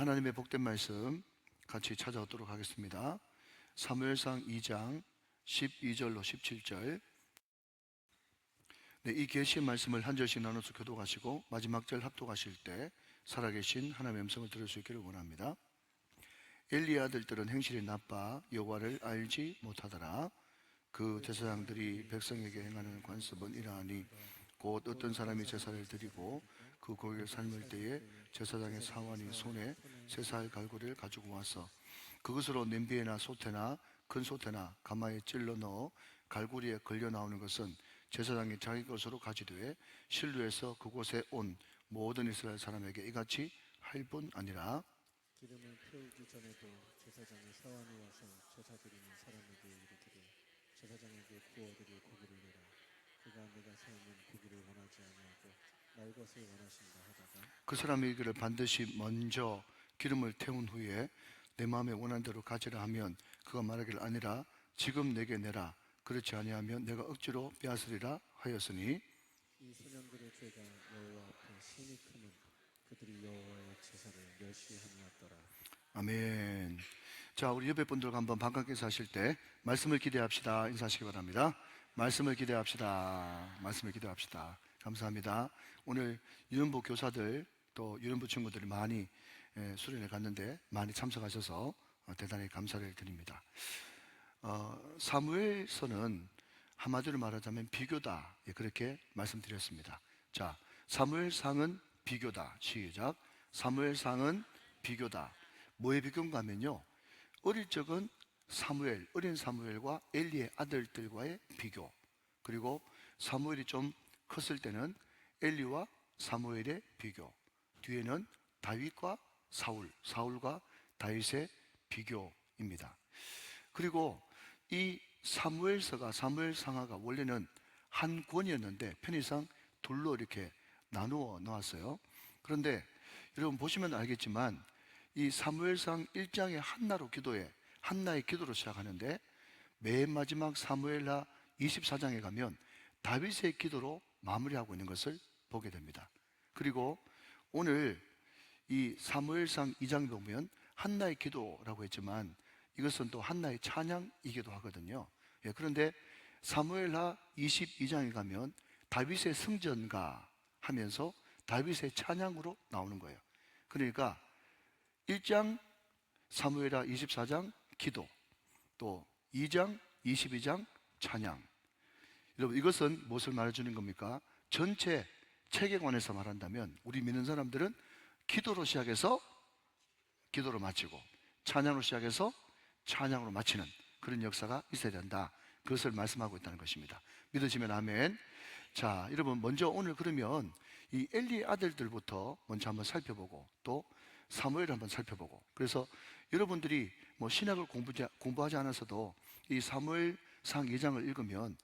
하나님의 복된 말씀 같이 찾아오도록 하겠습니다. 사무엘상 2장 12절로 17절. 이 계시의 말씀을 한 절씩 나눠서 교독하시고 마지막 절 합독하실 때 살아계신 하나님의 음성을 들을 수 있기를 원합니다. 엘리의 아들들은 행실이 나빠 여호와를 알지 못하더라. 그 제사장들이 백성에게 행하는 관습은 이러하니 곧 어떤 사람이 제사를 드리고 그 고기를 삶을 때에 제사장의 사원이 손에 세 살 갈고리를 가지고 와서 그것으로 냄비에나 솥에나 큰 솥에나 가마에 찔러 넣어 갈고리에 걸려 나오는 것은 제사장이 자기 것으로 가지되 실루에서 그곳에 온 모든 이스라엘 사람에게 이같이 할 뿐 아니라 기름을 태우기 전에도 제사장의 사원이 와서 제사 드리는 사람에게 이르기를 제사장에게 구워드릴 고기를 내라. 그가 내가 삶은 고기를 원하지 아니하고 날 것을 원하신다 하다가 그 사람의 이기를 반드시 먼저 기름을 태운 후에 내 마음에 원한 대로 가지라 하면 그가 말하기를 아니라 지금 내게 내라. 그렇지 아니하면 내가 억지로 빼앗으리라 하였으니 이 소년들의 죄가 여호와 앞에 심히 크면 그들이 여호와의 제사를 멸시함이었더라. 아멘. 자, 우리 옆에 분들과 한번 반갑게 인사하실 때 말씀을 기대합시다 인사하시기 바랍니다. 말씀을 기대합시다. 말씀을 기대합시다. 감사합니다. 오늘 유년부 교사들 또 유년부 친구들이 많이 수련회 갔는데 많이 참석하셔서 대단히 감사를 드립니다. 사무엘서는 한마디로 말하자면 비교다, 그렇게 말씀드렸습니다. 자, 사무엘상은 비교다. 시작. 사무엘상은 비교다. 뭐의 비교인가 하면요, 어릴 적은 사무엘, 어린 사무엘과 엘리의 아들들과의 비교, 그리고 사무엘이 좀 컸을 때는 엘리와 사무엘의 비교, 뒤에는 다윗과 사울, 사울과 다윗의 비교입니다. 그리고 이 사무엘서가, 사무엘상하가 원래는 한 권이었는데 편의상 둘로 이렇게 나누어 놓았어요. 그런데 여러분 보시면 알겠지만 이 사무엘상 1장의 한나의 기도로 시작하는데 맨 마지막 사무엘하 24장에 가면 다윗의 기도로 마무리하고 있는 것을 보게 됩니다. 그리고 오늘 이 사무엘상 2장에 보면 한나의 기도라고 했지만 이것은 또 한나의 찬양이기도 하거든요. 그런데 사무엘하 22장에 가면 다윗의 승전가 하면서 다윗의 찬양으로 나오는 거예요. 그러니까 1장 사무엘하 24장 기도, 또 2장 22장 찬양. 여러분, 이것은 무엇을 말해주는 겁니까? 전체 체계관에서 말한다면 우리 믿는 사람들은 기도로 시작해서 기도로 마치고 찬양으로 시작해서 찬양으로 마치는 그런 역사가 있어야 된다, 그것을 말씀하고 있다는 것입니다. 믿으시면 아멘. 자, 여러분, 먼저 오늘 그러면 이 엘리의 아들들부터 먼저 한번 살펴보고 또 사무엘을 한번 살펴보고, 그래서 여러분들이 뭐 신학을 공부하지 않았어도 이 사무엘상 2장을 읽으면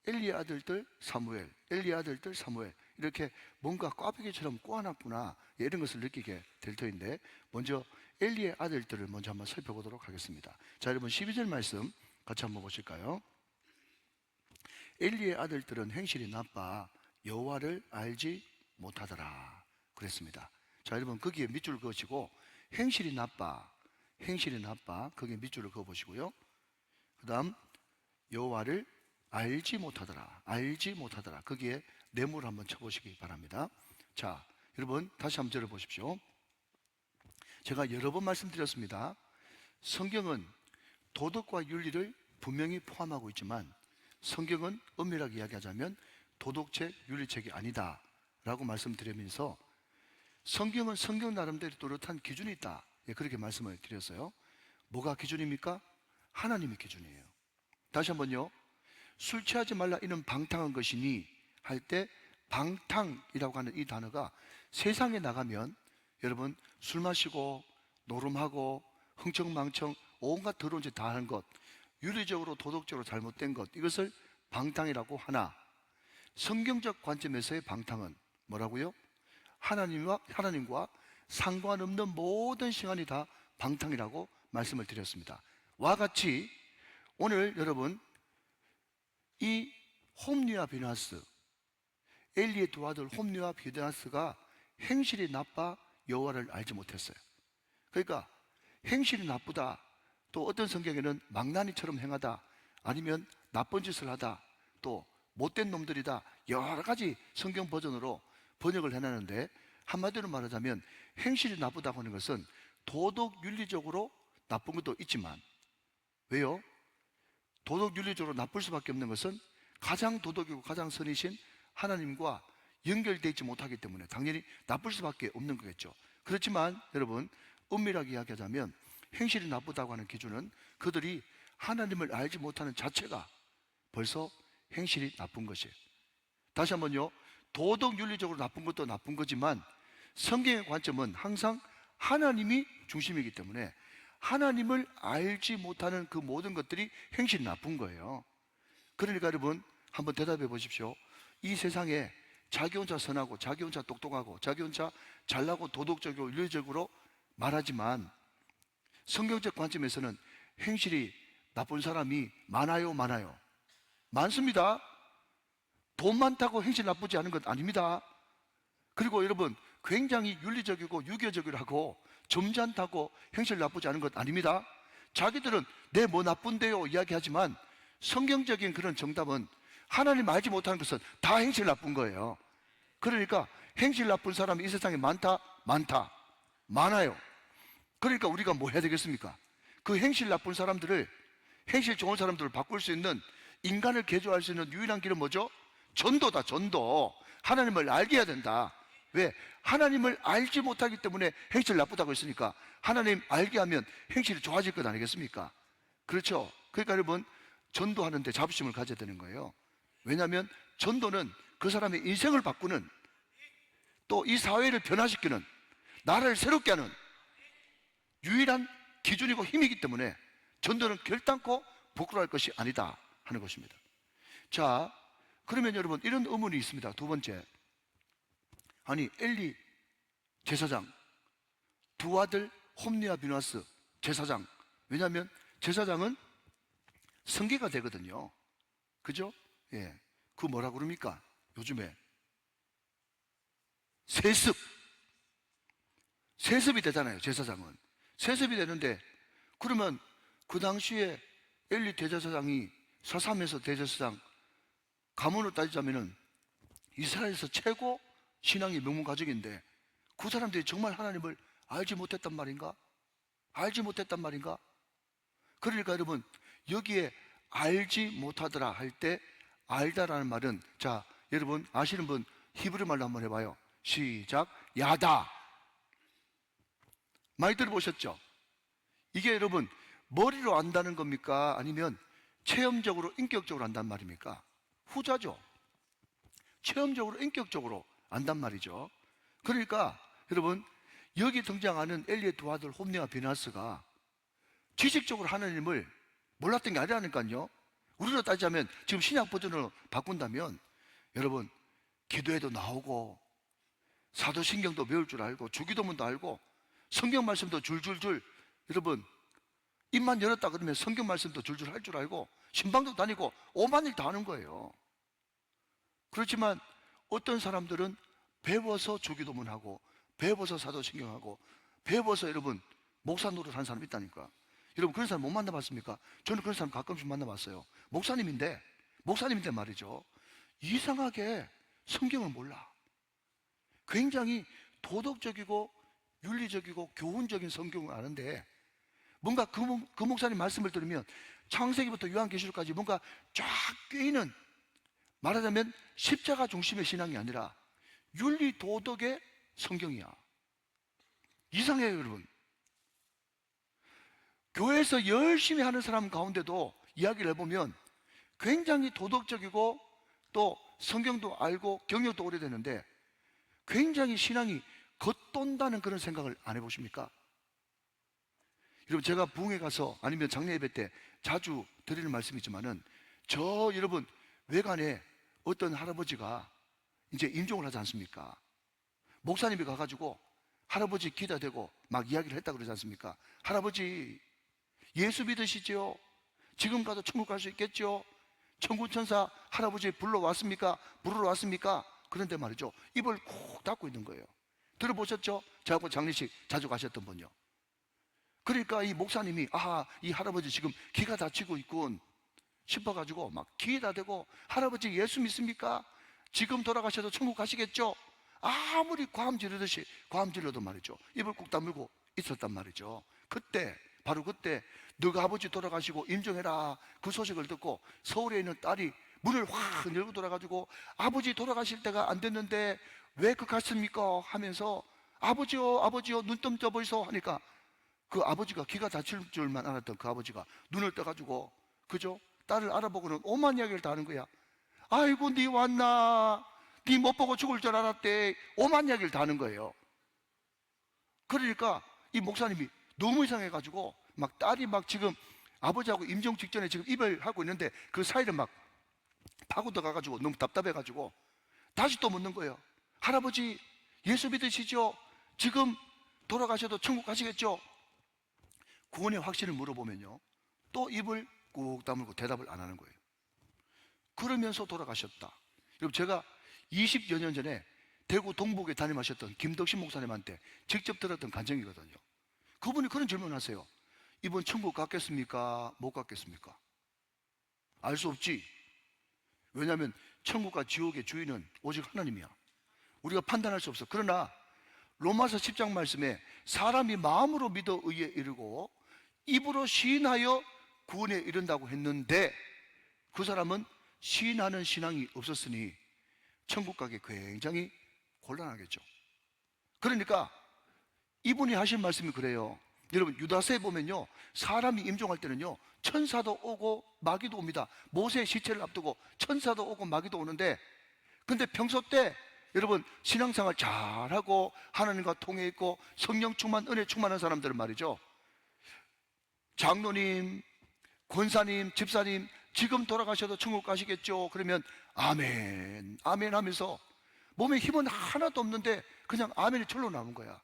엘리의 아들들 사무엘, 엘리의 아들들 사무엘, 이렇게 뭔가 꽈배기처럼 꼬아놨구나, 이런 것을 느끼게 될 터인데, 먼저 엘리의 아들들을 먼저 한번 살펴보도록 하겠습니다. 자, 여러분 12절 말씀 같이 한번 보실까요? 엘리의 아들들은 행실이 나빠 여호와를 알지 못하더라 그랬습니다. 자, 여러분 거기에 밑줄을 그으시고 행실이 나빠 거기에 밑줄을 그어 보시고요. 그 다음 여호와를 알지 못하더라 거기에 네모를 한번 쳐보시기 바랍니다. 자, 여러분 다시 한번 들어보십시오. 제가 여러 번 말씀드렸습니다. 성경은 도덕과 윤리를 분명히 포함하고 있지만 성경은 엄밀하게 이야기하자면 도덕책, 윤리책이 아니다 라고 말씀드리면서 성경은 성경 나름대로 뚜렷한 기준이 있다, 그렇게 말씀을 드렸어요. 뭐가 기준입니까? 하나님이 기준이에요. 다시 한번요. 술 취하지 말라 이는 방탕한 것이니 할 때 방탕이라고 하는 이 단어가 세상에 나가면 여러분 술 마시고 노름하고 흥청망청 온갖 더러운 짓 다 하는 것, 윤리적으로 도덕적으로 잘못된 것, 이것을 방탕이라고 하나, 성경적 관점에서의 방탕은 뭐라고요? 하나님과 상관없는 모든 시간이 다 방탕이라고 말씀을 드렸습니다. 와 같이 오늘 여러분 이 홈리와 비나스, 엘리의 두 아들 홈리와 비나스가 행실이 나빠 여호와를 알지 못했어요. 그러니까 행실이 나쁘다, 또 어떤 성경에는 망나니처럼 행하다, 아니면 나쁜 짓을 하다, 또 못된 놈들이다, 여러 가지 성경 버전으로 번역을 해놨는데, 한마디로 말하자면 행실이 나쁘다고 하는 것은 도덕 윤리적으로 나쁜 것도 있지만, 왜요? 도덕 윤리적으로 나쁠 수밖에 없는 것은 가장 도덕이고 가장 선이신 하나님과 연결되어 있지 못하기 때문에 당연히 나쁠 수밖에 없는 거겠죠. 그렇지만 여러분, 엄밀하게 이야기하자면 행실이 나쁘다고 하는 기준은 그들이 하나님을 알지 못하는 자체가 벌써 행실이 나쁜 것이에요. 다시 한번요, 도덕 윤리적으로 나쁜 것도 나쁜 거지만 성경의 관점은 항상 하나님이 중심이기 때문에 하나님을 알지 못하는 그 모든 것들이 행실이 나쁜 거예요. 그러니까 여러분, 한번 대답해 보십시오. 이 세상에 자기 혼자 선하고 자기 혼자 똑똑하고 자기 혼자 잘나고 도덕적이고 윤리적으로 말하지만 성경적 관점에서는 행실이 나쁜 사람이 많아요, 많아요? 많습니다. 돈 많다고 행실 나쁘지 않은 것 아닙니다. 그리고 여러분, 굉장히 윤리적이고 유교적이라고 점잖다고 행실 나쁘지 않은 것 아닙니다. 자기들은 내 뭐 나쁜데요 이야기하지만 성경적인 그런 정답은 하나님 알지 못하는 것은 다 행실 나쁜 거예요. 그러니까 행실 나쁜 사람이 이 세상에 많다? 많다. 많아요. 그러니까 우리가 뭐 해야 되겠습니까? 그 행실 나쁜 사람들을, 행실 좋은 사람들을 바꿀 수 있는, 인간을 개조할 수 있는 유일한 길은 뭐죠? 전도다, 전도. 하나님을 알게 해야 된다. 왜? 하나님을 알지 못하기 때문에 행실 나쁘다고 했으니까 하나님 알게 하면 행실이 좋아질 것 아니겠습니까? 그렇죠? 그러니까 여러분, 전도하는데 자부심을 가져야 되는 거예요. 왜냐하면 전도는 그 사람의 인생을 바꾸는, 또 이 사회를 변화시키는, 나라를 새롭게 하는 유일한 기준이고 힘이기 때문에 전도는 결단코 부끄러워할 것이 아니다 하는 것입니다. 자, 그러면 여러분, 이런 의문이 있습니다. 두 번째, 아니 엘리 제사장, 두 아들 홈리와 비누아스 제사장, 왜냐하면 제사장은 성계가 되거든요. 그죠? 예. 그 뭐라 그럽니까? 요즘에 세습이 되잖아요. 제사장은 세습이 되는데, 그러면 그 당시에 엘리 대제사장이 사삼에서 대제사장, 가문으로 따지자면은 이스라엘에서 최고 신앙의 명문 가족인데 그 사람들이 정말 하나님을 알지 못했단 말인가? 알지 못했단 말인가? 그러니까 여러분, 여기에 알지 못하더라 할 때 알다라는 말은, 자, 여러분 아시는 분 히브리 말로 한번 해봐요. 시작. 야다. 많이 들어보셨죠? 이게 여러분 머리로 안다는 겁니까? 아니면 체험적으로 인격적으로 안단 말입니까? 후자죠. 체험적으로 인격적으로 안단 말이죠. 그러니까 여러분, 여기 등장하는 엘리의 두 아들 홈리와 비나스가 지식적으로 하나님을 몰랐던 게 아니라니까요. 우리로 따지자면 지금 신약 버전으로 바꾼다면 여러분, 기도에도 나오고 사도신경도 배울 줄 알고 주기도문도 알고 성경 말씀도 줄줄줄, 여러분 입만 열었다 그러면 성경 말씀도 줄줄 할 줄 알고 신방도 다니고 오만 일 다 하는 거예요. 그렇지만 어떤 사람들은 배워서 주기도문하고 배워서 사도신경하고 배워서 여러분 목사 노릇 하는 사람이 있다니까. 여러분, 그런 사람 못 만나봤습니까? 저는 그런 사람 가끔씩 만나봤어요. 목사님인데 말이죠, 이상하게 성경을 몰라. 굉장히 도덕적이고 윤리적이고 교훈적인 성경을 아는데 뭔가 그 목사님 말씀을 들으면 창세기부터 요한계시록까지 뭔가 쫙 꿰이는, 말하자면 십자가 중심의 신앙이 아니라 윤리 도덕의 성경이야. 이상해요, 여러분. 교회에서 열심히 하는 사람 가운데도 이야기를 해보면 굉장히 도덕적이고 또 성경도 알고 경력도 오래되는데 굉장히 신앙이 겉돈다는 그런 생각을 안 해보십니까? 여러분, 제가 부흥회 가서 아니면 장례 예배 때 자주 드리는 말씀이지만은, 저 여러분 외관에 어떤 할아버지가 이제 임종을 하지 않습니까? 목사님이 가가지고 할아버지 기다 대고 막 이야기를 했다 그러지 않습니까? 할아버지 예수 믿으시죠? 지금 가도 천국 갈 수 있겠죠? 천군 천사 할아버지 불러왔습니까? 부르러 왔습니까? 그런데 말이죠, 입을 콕 닫고 있는 거예요. 들어보셨죠? 저하고 장례식 자주 가셨던 분요. 그러니까 이 목사님이 이 할아버지 지금 기가 다치고 있군 싶어가지고 막 기에다 대고, 할아버지 예수 믿습니까? 지금 돌아가셔도 천국 가시겠죠? 아무리 과음 지르듯이 과음 질러도 말이죠, 입을 꾹 다물고 있었단 말이죠. 바로 그때 너가 아버지 돌아가시고 임종해라 그 소식을 듣고 서울에 있는 딸이 문을 확 열고 돌아가지고, 아버지 돌아가실 때가 안 됐는데 왜 그 갔습니까? 하면서 아버지요 아버지요 눈 떠 보이소 하니까, 그 아버지가 기가 다칠 줄만 알았던 그 아버지가 눈을 떠가지고, 그죠? 딸을 알아보고는 오만 이야기를 다 하는 거야. 아이고 니 왔나, 니 못 보고 죽을 줄 알았대, 오만 이야기를 다 하는 거예요. 그러니까 이 목사님이 너무 이상해가지고 막 딸이 막 지금 아버지하고 임종 직전에 지금 이별하고 있는데 그 사이를 막 파고들어 가가지고 너무 답답해가지고 다시 또 묻는 거예요. 할아버지 예수 믿으시죠? 지금 돌아가셔도 천국 가시겠죠? 구원의 확신을 물어보면요, 또 입을 꾹 다물고 대답을 안 하는 거예요. 그러면서 돌아가셨다. 여러분, 제가 20여 년 전에 대구 동북에 담임하셨던 김덕신 목사님한테 직접 들었던 간증이거든요. 그분이 그런 질문을 하세요. 이번 천국 갔겠습니까? 못 갔겠습니까? 알 수 없지. 왜냐하면 천국과 지옥의 주인은 오직 하나님이야. 우리가 판단할 수 없어. 그러나 로마서 10장 말씀에 사람이 마음으로 믿어 의에 이르고 입으로 시인하여 구원에 이른다고 했는데, 그 사람은 시인하는 신앙이 없었으니 천국 가기 굉장히 곤란하겠죠. 그러니까 이분이 하신 말씀이 그래요. 여러분, 유다서에 보면요, 사람이 임종할 때는요 천사도 오고 마귀도 옵니다. 모세의 시체를 앞두고 천사도 오고 마귀도 오는데, 근데 평소 때 여러분 신앙생활 잘하고 하나님과 통해 있고 성령 충만, 은혜 충만한 사람들은 말이죠, 장로님, 권사님, 집사님 지금 돌아가셔도 천국 가시겠죠? 그러면 아멘 아멘 하면서 몸에 힘은 하나도 없는데 그냥 아멘이 절로 나오는 거야.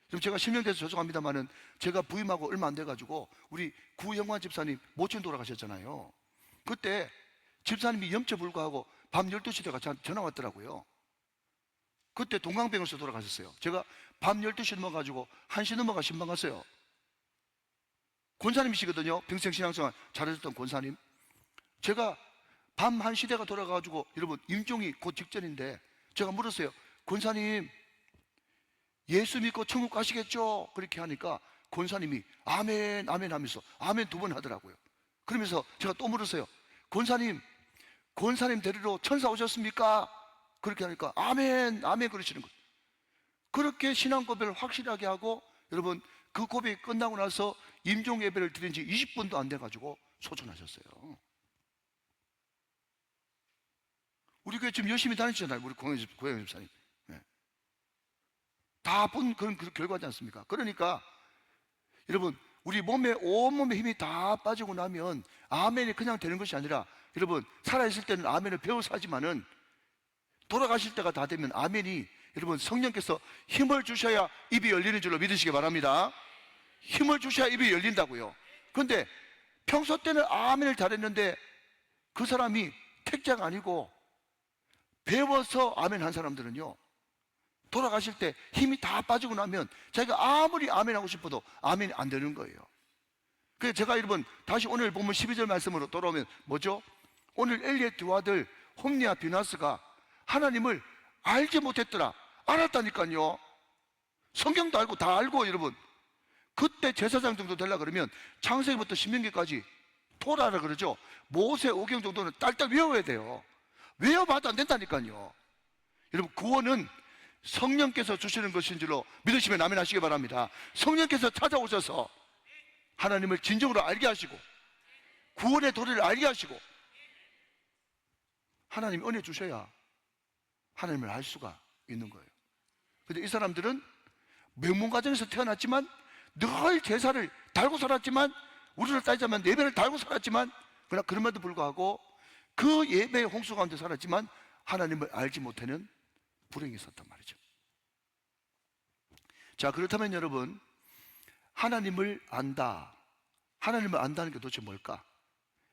지금 제가 실명돼서 죄송합니다만은, 제가 부임하고 얼마 안 돼가지고 우리 구영환 집사님 모친 돌아가셨잖아요. 그때 집사님이 염체 불구하고 밤 12시 대가 전화 왔더라고요. 그때 동강병원에서 돌아가셨어요. 제가 밤 12시 넘어가지고 1시 넘어가 신방 갔어요. 권사님이시거든요. 평생 신앙생활 잘하셨던 권사님. 제가 밤 1시 대가 돌아가가지고 여러분 임종이 곧 직전인데 제가 물었어요. 권사님 예수 믿고 천국 가시겠죠? 그렇게 하니까 권사님이 아멘 아멘 하면서 아멘 2번 하더라고요. 그러면서 제가 또 물었어요. 권사님 데리러 천사 오셨습니까? 그렇게 하니까 아멘 아멘 그러시는 거예요. 그렇게 신앙 고백을 확실하게 하고, 여러분 그 고백이 끝나고 나서 임종 예배를 드린 지 20분도 안 돼가지고 소천하셨어요. 우리 교회 지금 열심히 다니시잖아요. 우리 고영 집사님. 다 본 그런 결과지 않습니까? 그러니까 여러분, 우리 몸에 온몸에 힘이 다 빠지고 나면 아멘이 그냥 되는 것이 아니라, 여러분 살아있을 때는 아멘을 배워서 하지만은 돌아가실 때가 다 되면 아멘이, 여러분 성령께서 힘을 주셔야 입이 열리는 줄로 믿으시기 바랍니다. 힘을 주셔야 입이 열린다고요. 그런데 평소 때는 아멘을 잘했는데 그 사람이 택자가 아니고 배워서 아멘 한 사람들은요, 돌아가실 때 힘이 다 빠지고 나면 자기가 아무리 아멘 하고 싶어도 아멘이 안 되는 거예요. 그래서 제가 여러분 다시 오늘 보면 12절 말씀으로 돌아오면 뭐죠? 오늘 엘리의 두 아들 홈리와 비나스가 하나님을 알지 못했더라. 알았다니까요. 성경도 알고 다 알고, 여러분 그때 제사장 정도 되려고 그러면 창세기부터 신명기까지 토라라 그러죠. 모세 오경 정도는 딸딸 외워야 돼요. 외워봐도 안 된다니까요. 여러분 구원은 성령께서 주시는 것인 줄로 믿으시면 아멘 하시기 바랍니다. 성령께서 찾아오셔서 하나님을 진정으로 알게 하시고 구원의 도리를 알게 하시고, 하나님이 은혜 주셔야 하나님을 알 수가 있는 거예요. 근데 이 사람들은 명문 가정에서 태어났지만 늘 제사를 달고 살았지만, 우리를 따지자면 예배를 달고 살았지만, 그러나 그럼에도 불구하고 그 예배의 홍수 가운데 살았지만 하나님을 알지 못하는 불행이 있었단 말이죠. 자, 그렇다면 여러분, 하나님을 안다. 하나님을 안다는 게 도대체 뭘까?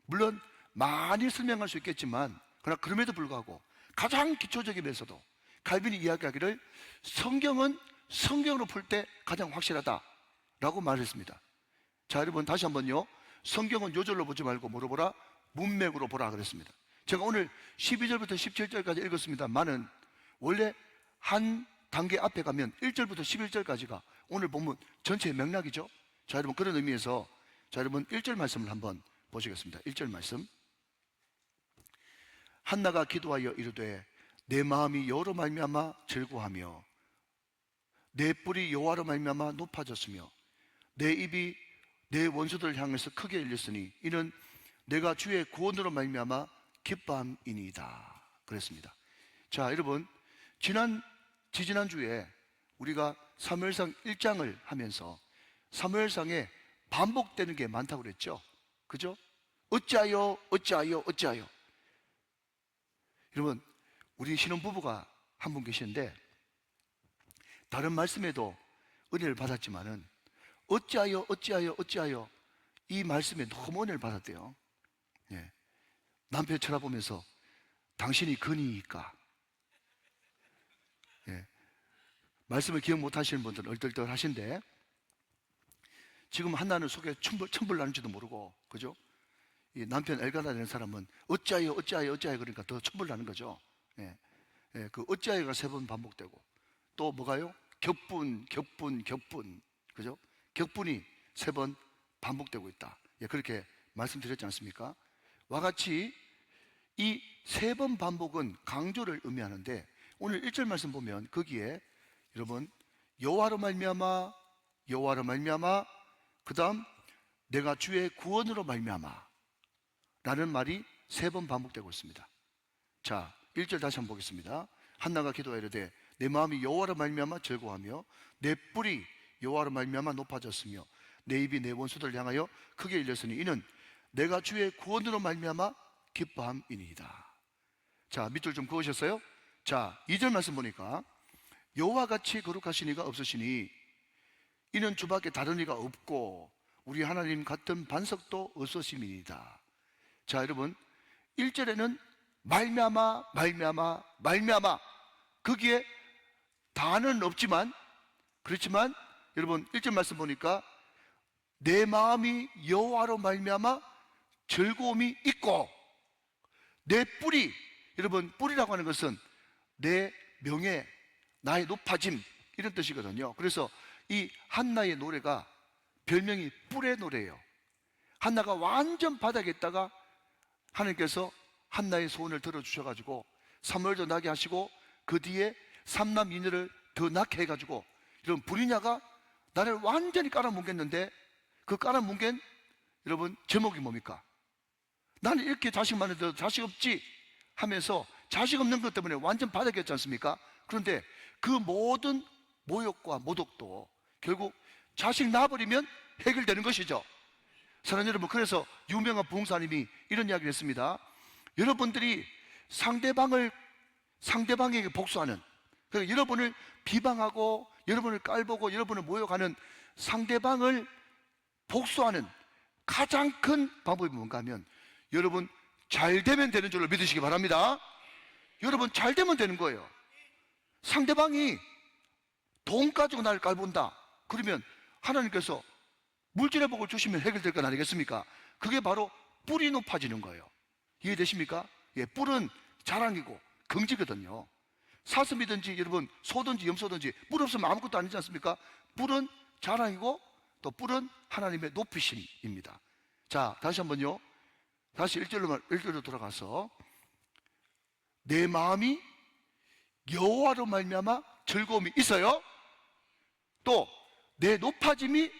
물론 많이 설명할 수 있겠지만, 그러나 그럼에도 불구하고 가장 기초적이면서도 칼빈이 이야기하기를 성경은 성경으로 풀 때 가장 확실하다라고 말했습니다. 자, 여러분 다시 한번요. 성경은 요절로 보지 말고 뭐로 보라? 문맥으로 보라 그랬습니다. 제가 오늘 12절부터 17절까지 읽었습니다만은 원래 한 단계 앞에 가면 1절부터 11절까지가 오늘 본문 전체의 맥락이죠. 자, 여러분 그런 의미에서 자, 여러분 1절 말씀을 한번 보시겠습니다. 1절 말씀. 한나가 기도하여 이르되 내 마음이 여호와로 말미암아 즐거하며 내 뿔이 여호와로 말미암아 높아졌으며 내 입이 내 원수들을 향해서 크게 열렸으니 이는 내가 주의 구원으로 말미암아 기뻐함이니이다 그랬습니다. 자, 여러분 지난 주에 우리가 사무엘상 1장을 하면서 사무엘상에 반복되는 게 많다고 그랬죠. 그죠? 어찌하여 여러분, 우리 신혼부부가 한 분 계시는데 다른 말씀에도 은혜를 받았지만은 어찌하여 이 말씀에 너무 은혜를 받았대요. 예. 남편 쳐다보면서 당신이 근이니까. 예. 말씀을 기억 못 하시는 분들은 얼떨떨 하신데 지금 한나는 속에 천불 나는지도 모르고, 그죠? 이 남편 엘가나 되는 사람은 어찌하여 그러니까 더 천불 나는 거죠. 예. 예. 그 어찌하여가 3번 반복되고 또 뭐가요? 격분, 그죠? 격분이 3번 반복되고 있다. 예, 그렇게 말씀드렸지 않습니까? 와 같이 이 3번 반복은 강조를 의미하는데 오늘 1절 말씀 보면 거기에 여러분 여호와로 말미암아 그 다음 내가 주의 구원으로 말미암아 라는 말이 3번 반복되고 있습니다. 자, 1절 다시 한번 보겠습니다. 한나가 기도하여 이르되 내 마음이 여호와로 말미암아 즐거워하며 내 뿔이 여호와로 말미암아 높아졌으며 내 입이 내 원수들을 향하여 크게 열렸으니 이는 내가 주의 구원으로 말미암아 기뻐함이니이다. 자, 밑줄 좀 그으셨어요? 자, 2절 말씀 보니까 여호와 같이 거룩하신 이가 없으시니 이는 주밖에 다른 이가 없고 우리 하나님 같은 반석도 없으심이니이다. 자, 여러분 1절에는 말미암아 거기에 다는 없지만 그렇지만 여러분 1절 말씀 보니까 내 마음이 여호와로 말미암아 즐거움이 있고 내 뿔이, 여러분 뿔이라고 하는 것은 내 명예, 나의 높아짐 이런 뜻이거든요. 그래서 이 한나의 노래가 별명이 뿔의 노래예요. 한나가 완전 바닥에 있다가 하나님께서 한나의 소원을 들어주셔가지고 사무엘도 나게 하시고 그 뒤에 3남 2女를 더 낳게 해가지고 여러분 브리냐가 나를 완전히 깔아뭉갰는데 그 깔아뭉갠 여러분 제목이 뭡니까? 나는 이렇게 자식 많은데도 자식 없지 하면서 자식 없는 것 때문에 완전 바닥이었지 않습니까? 그런데 그 모든 모욕과 모독도 결국 자식 낳아버리면 해결되는 것이죠. 사랑하는 여러분, 그래서 유명한 부흥사님이 이런 이야기를 했습니다. 여러분들이 상대방에게 복수하는, 그러니까 여러분을 비방하고 여러분을 깔보고 여러분을 모욕하는 상대방을 복수하는 가장 큰 방법이 뭔가 하면 여러분 잘 되면 되는 줄로 믿으시기 바랍니다. 여러분 잘 되면 되는 거예요. 상대방이 돈 가지고 나를 깔본다 그러면 하나님께서 물질의 복을 주시면 해결될 건 아니겠습니까? 그게 바로 뿔이 높아지는 거예요. 이해되십니까? 예, 뿔은 자랑이고 긍지거든요. 사슴이든지 여러분 소든지 염소든지 뿔 없으면 아무것도 아니지 않습니까? 뿔은 자랑이고 또 뿔은 하나님의 높이심입니다. 자, 다시 한번요. 다시 1절로 돌아가서 내 마음이 여호와로 말미암아 즐거움이 있어요. 또 내 높아짐이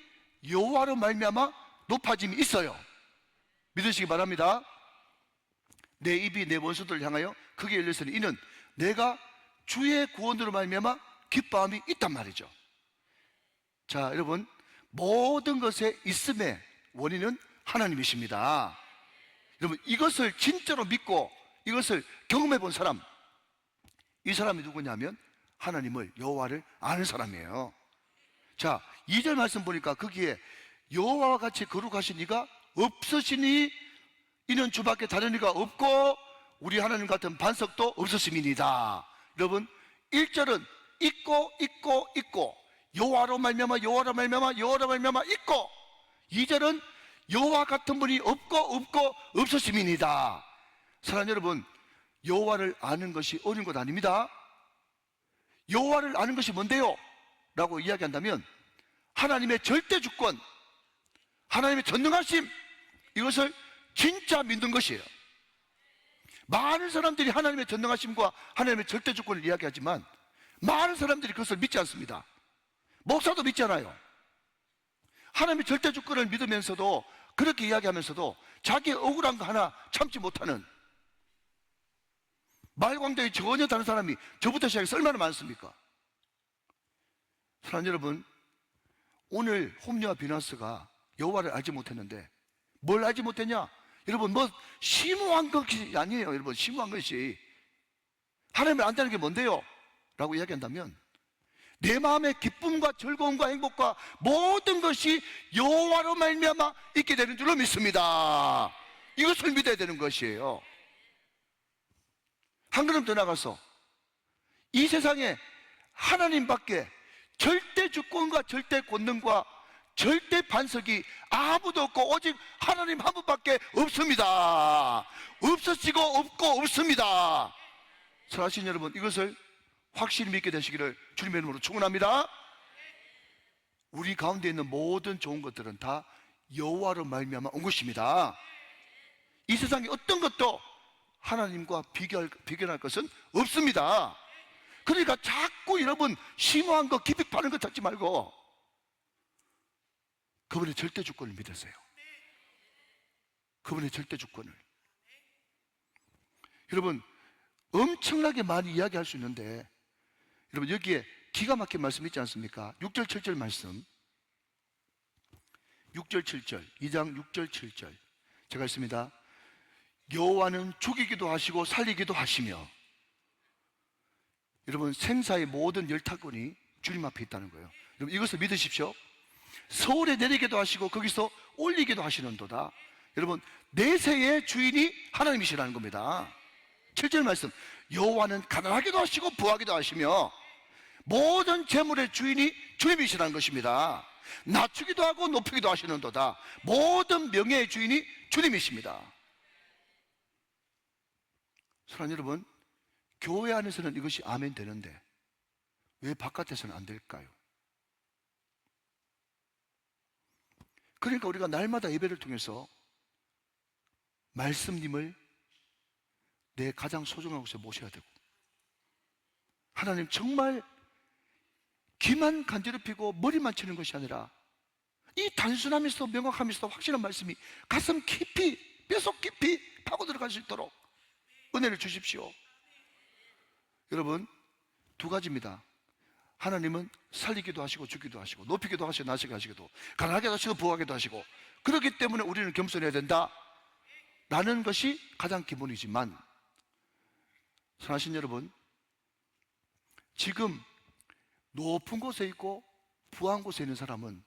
여호와로 말미암아 높아짐이 있어요. 믿으시기 바랍니다. 내 입이 내 원수들을 향하여 크게 열렸으니 이는 내가 주의 구원으로 말미암아 기뻐함이 있단 말이죠. 자, 여러분 모든 것의 있음의 원인은 하나님이십니다. 여러분 이것을 진짜로 믿고 이것을 경험해 본 사람, 이 사람이 누구냐면 하나님을 여호와를 아는 사람이에요. 자, 2절 말씀 보니까 거기에 여호와와 같이 거룩하신 이가 없으시니 이는 주밖에 다른 이가 없고 우리 하나님 같은 반석도 없으심이니이다. 여러분 1절은 있고 여호와로 말미암아 있고 2절은 여호와 같은 분이 없고 없으심이니이다. 사랑하는 여러분, 여호와를 아는 것이 어려운 것 아닙니다. 여호와를 아는 것이 뭔데요? 라고 이야기한다면 하나님의 절대 주권, 하나님의 전능하심, 이것을 진짜 믿는 것이에요. 많은 사람들이 하나님의 전능하심과 하나님의 절대 주권을 이야기하지만 많은 사람들이 그것을 믿지 않습니다. 목사도 믿잖아요. 하나님의 절대 주권을 믿으면서도, 그렇게 이야기하면서도 자기의 억울한 거 하나 참지 못하는, 말광대에 전혀 다른 사람이 저부터 시작해서 얼마나 많습니까? 사랑하는 여러분, 오늘 홈리와 비나스가 여호와를 알지 못했는데 뭘 알지 못했냐? 여러분, 뭐 심오한 것이 아니에요. 여러분, 심오한 것이 하나님을 안다는 게 뭔데요? 라고 이야기한다면 내 마음의 기쁨과 즐거움과 행복과 모든 것이 여호와로 말미암아 있게 되는 줄로 믿습니다. 이것을 믿어야 되는 것이에요. 한 걸음 더 나가서 이 세상에 하나님밖에 절대 주권과 절대 권능과 절대 반석이 아무도 없고 오직 하나님 한 분밖에 없습니다. 없으시고 없고 없습니다. 사랑하시는 여러분, 이것을 확실히 믿게 되시기를 주님의 이름으로 축원합니다. 우리 가운데 있는 모든 좋은 것들은 다 여호와로 말미암아 온 것입니다. 이 세상에 어떤 것도 하나님과 비교할 것은 없습니다. 그러니까 자꾸 여러분 심오한 거, 깊이 파는 거 찾지 말고 그분의 절대 주권을 믿으세요. 그분의 절대 주권을. 여러분, 엄청나게 많이 이야기할 수 있는데 여러분, 여기에 기가 막힌 말씀 있지 않습니까? 6절 7절 말씀, 6절 7절, 2장 6절 7절 제가 읽습니다. 여호와는 죽이기도 하시고 살리기도 하시며, 여러분, 생사의 모든 열타권이 주님 앞에 있다는 거예요. 여러분, 이것을 믿으십시오. 서울에 내리기도 하시고 거기서 올리기도 하시는도다. 여러분, 내세의 주인이 하나님이시라는 겁니다. 7절 말씀, 여호와는 가난하기도 하시고 부하기도 하시며 모든 재물의 주인이 주님이시라는 것입니다. 낮추기도 하고 높이기도 하시는도다. 모든 명예의 주인이 주님이십니다. 사랑하는 여러분, 교회 안에서는 이것이 아멘 되는데 왜 바깥에서는 안 될까요? 그러니까 우리가 날마다 예배를 통해서 말씀님을 내 가장 소중한 곳에 모셔야 되고, 하나님 정말 귀만 간지럽히고 머리만 치는 것이 아니라 이 단순하면서 명확하면서 확실한 말씀이 가슴 깊이, 뼛속 깊이 파고 들어갈 수 있도록 은혜를 주십시오. 여러분, 두 가지입니다. 하나님은 살리기도 하시고 죽기도 하시고 높이기도 하시고 낮추기도 하시고 가난하게도 하시고 부하게도 하시고, 그렇기 때문에 우리는 겸손해야 된다 라는 것이 가장 기본이지만, 사랑하신 여러분, 지금 높은 곳에 있고 부한 곳에 있는 사람은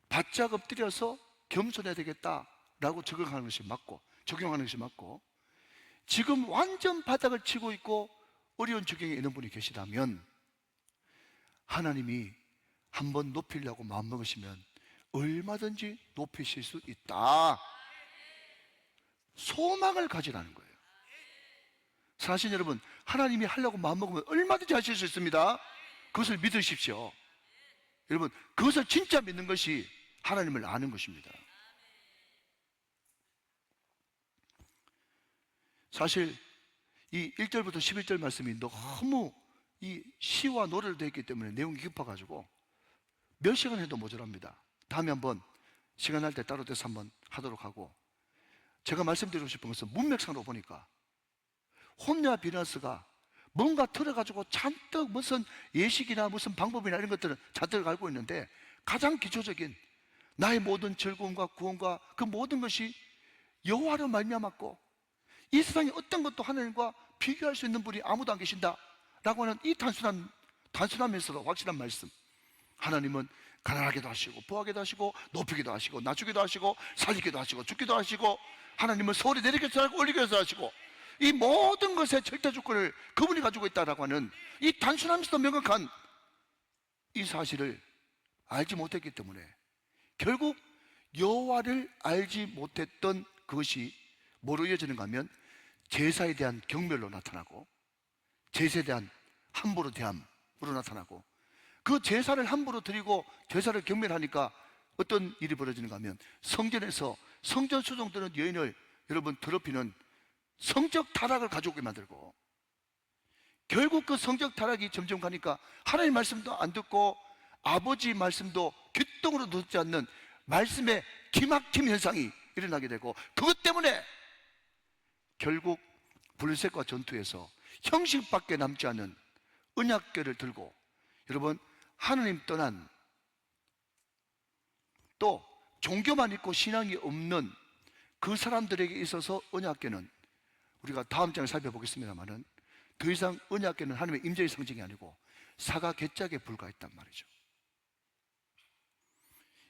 바짝 엎드려서 겸손해야 되겠다라고 적용하는 것이 맞고, 지금 완전 바닥을 치고 있고 어려운 지경에 있는 분이 계시다면 하나님이 한번 높이려고 마음먹으시면 얼마든지 높이실 수 있다, 소망을 가지라는 거예요. 사실 여러분, 하나님이 하려고 마음먹으면 얼마든지 하실 수 있습니다. 그것을 믿으십시오. 여러분, 그것을 진짜 믿는 것이 하나님을 아는 것입니다. 사실 이 1절부터 11절 말씀이 너무 이 시와 노래로 되어 있기 때문에 내용이 깊어가지고 몇 시간 해도 모자랍니다. 다음에 한번 시간 날 때 따로 돼서 한번 하도록 하고, 제가 말씀드리고 싶은 것은 문맥상으로 보니까 홈리와 비나스가 뭔가 틀어가지고 잔뜩 무슨 예식이나 무슨 방법이나 이런 것들은 잔뜩 알고 있는데, 가장 기초적인 나의 모든 즐거움과 구원과 그 모든 것이 여호와로 말미암았고 이 세상에 어떤 것도 하나님과 비교할 수 있는 분이 아무도 안 계신다 라고 하는 이 단순하면서도 확실한 말씀, 하나님은 가난하게도 하시고 부하게도 하시고 높이기도 하시고 낮추기도 하시고 살리기도 하시고 죽기도 하시고, 하나님은 서울에 내리기도 하고 올리기도 하시고, 이 모든 것의 절대 주권을 그분이 가지고 있다라고 하는 이 단순하면서도 명확한 이 사실을 알지 못했기 때문에 결국 여호와를 알지 못했던 그것이 뭐로 이어지는가 하면 제사에 대한 경멸로 나타나고, 제사에 대한 함부로 대함으로 나타나고, 그 제사를 함부로 드리고 제사를 경멸하니까 어떤 일이 벌어지는가 하면 성전에서 성전 수종드는 여인을 여러분 더럽히는 성적 타락을 가져오게 만들고, 결국 그 성적 타락이 점점 가니까 하나님 말씀도 안 듣고 아버지 말씀도 귀뚱으로 듣지 않는 말씀의 기막힘 현상이 일어나게 되고, 그것 때문에 결국 블레셋과 전투에서 형식밖에 남지 않은 언약궤를 들고, 여러분 하나님 떠난, 또 종교만 있고 신앙이 없는 그 사람들에게 있어서 언약궤는, 우리가 다음 장을 살펴보겠습니다만은, 더 이상 언약궤는 하나님의 임재의 상징이 아니고 사과 개짝에 불과했단 말이죠.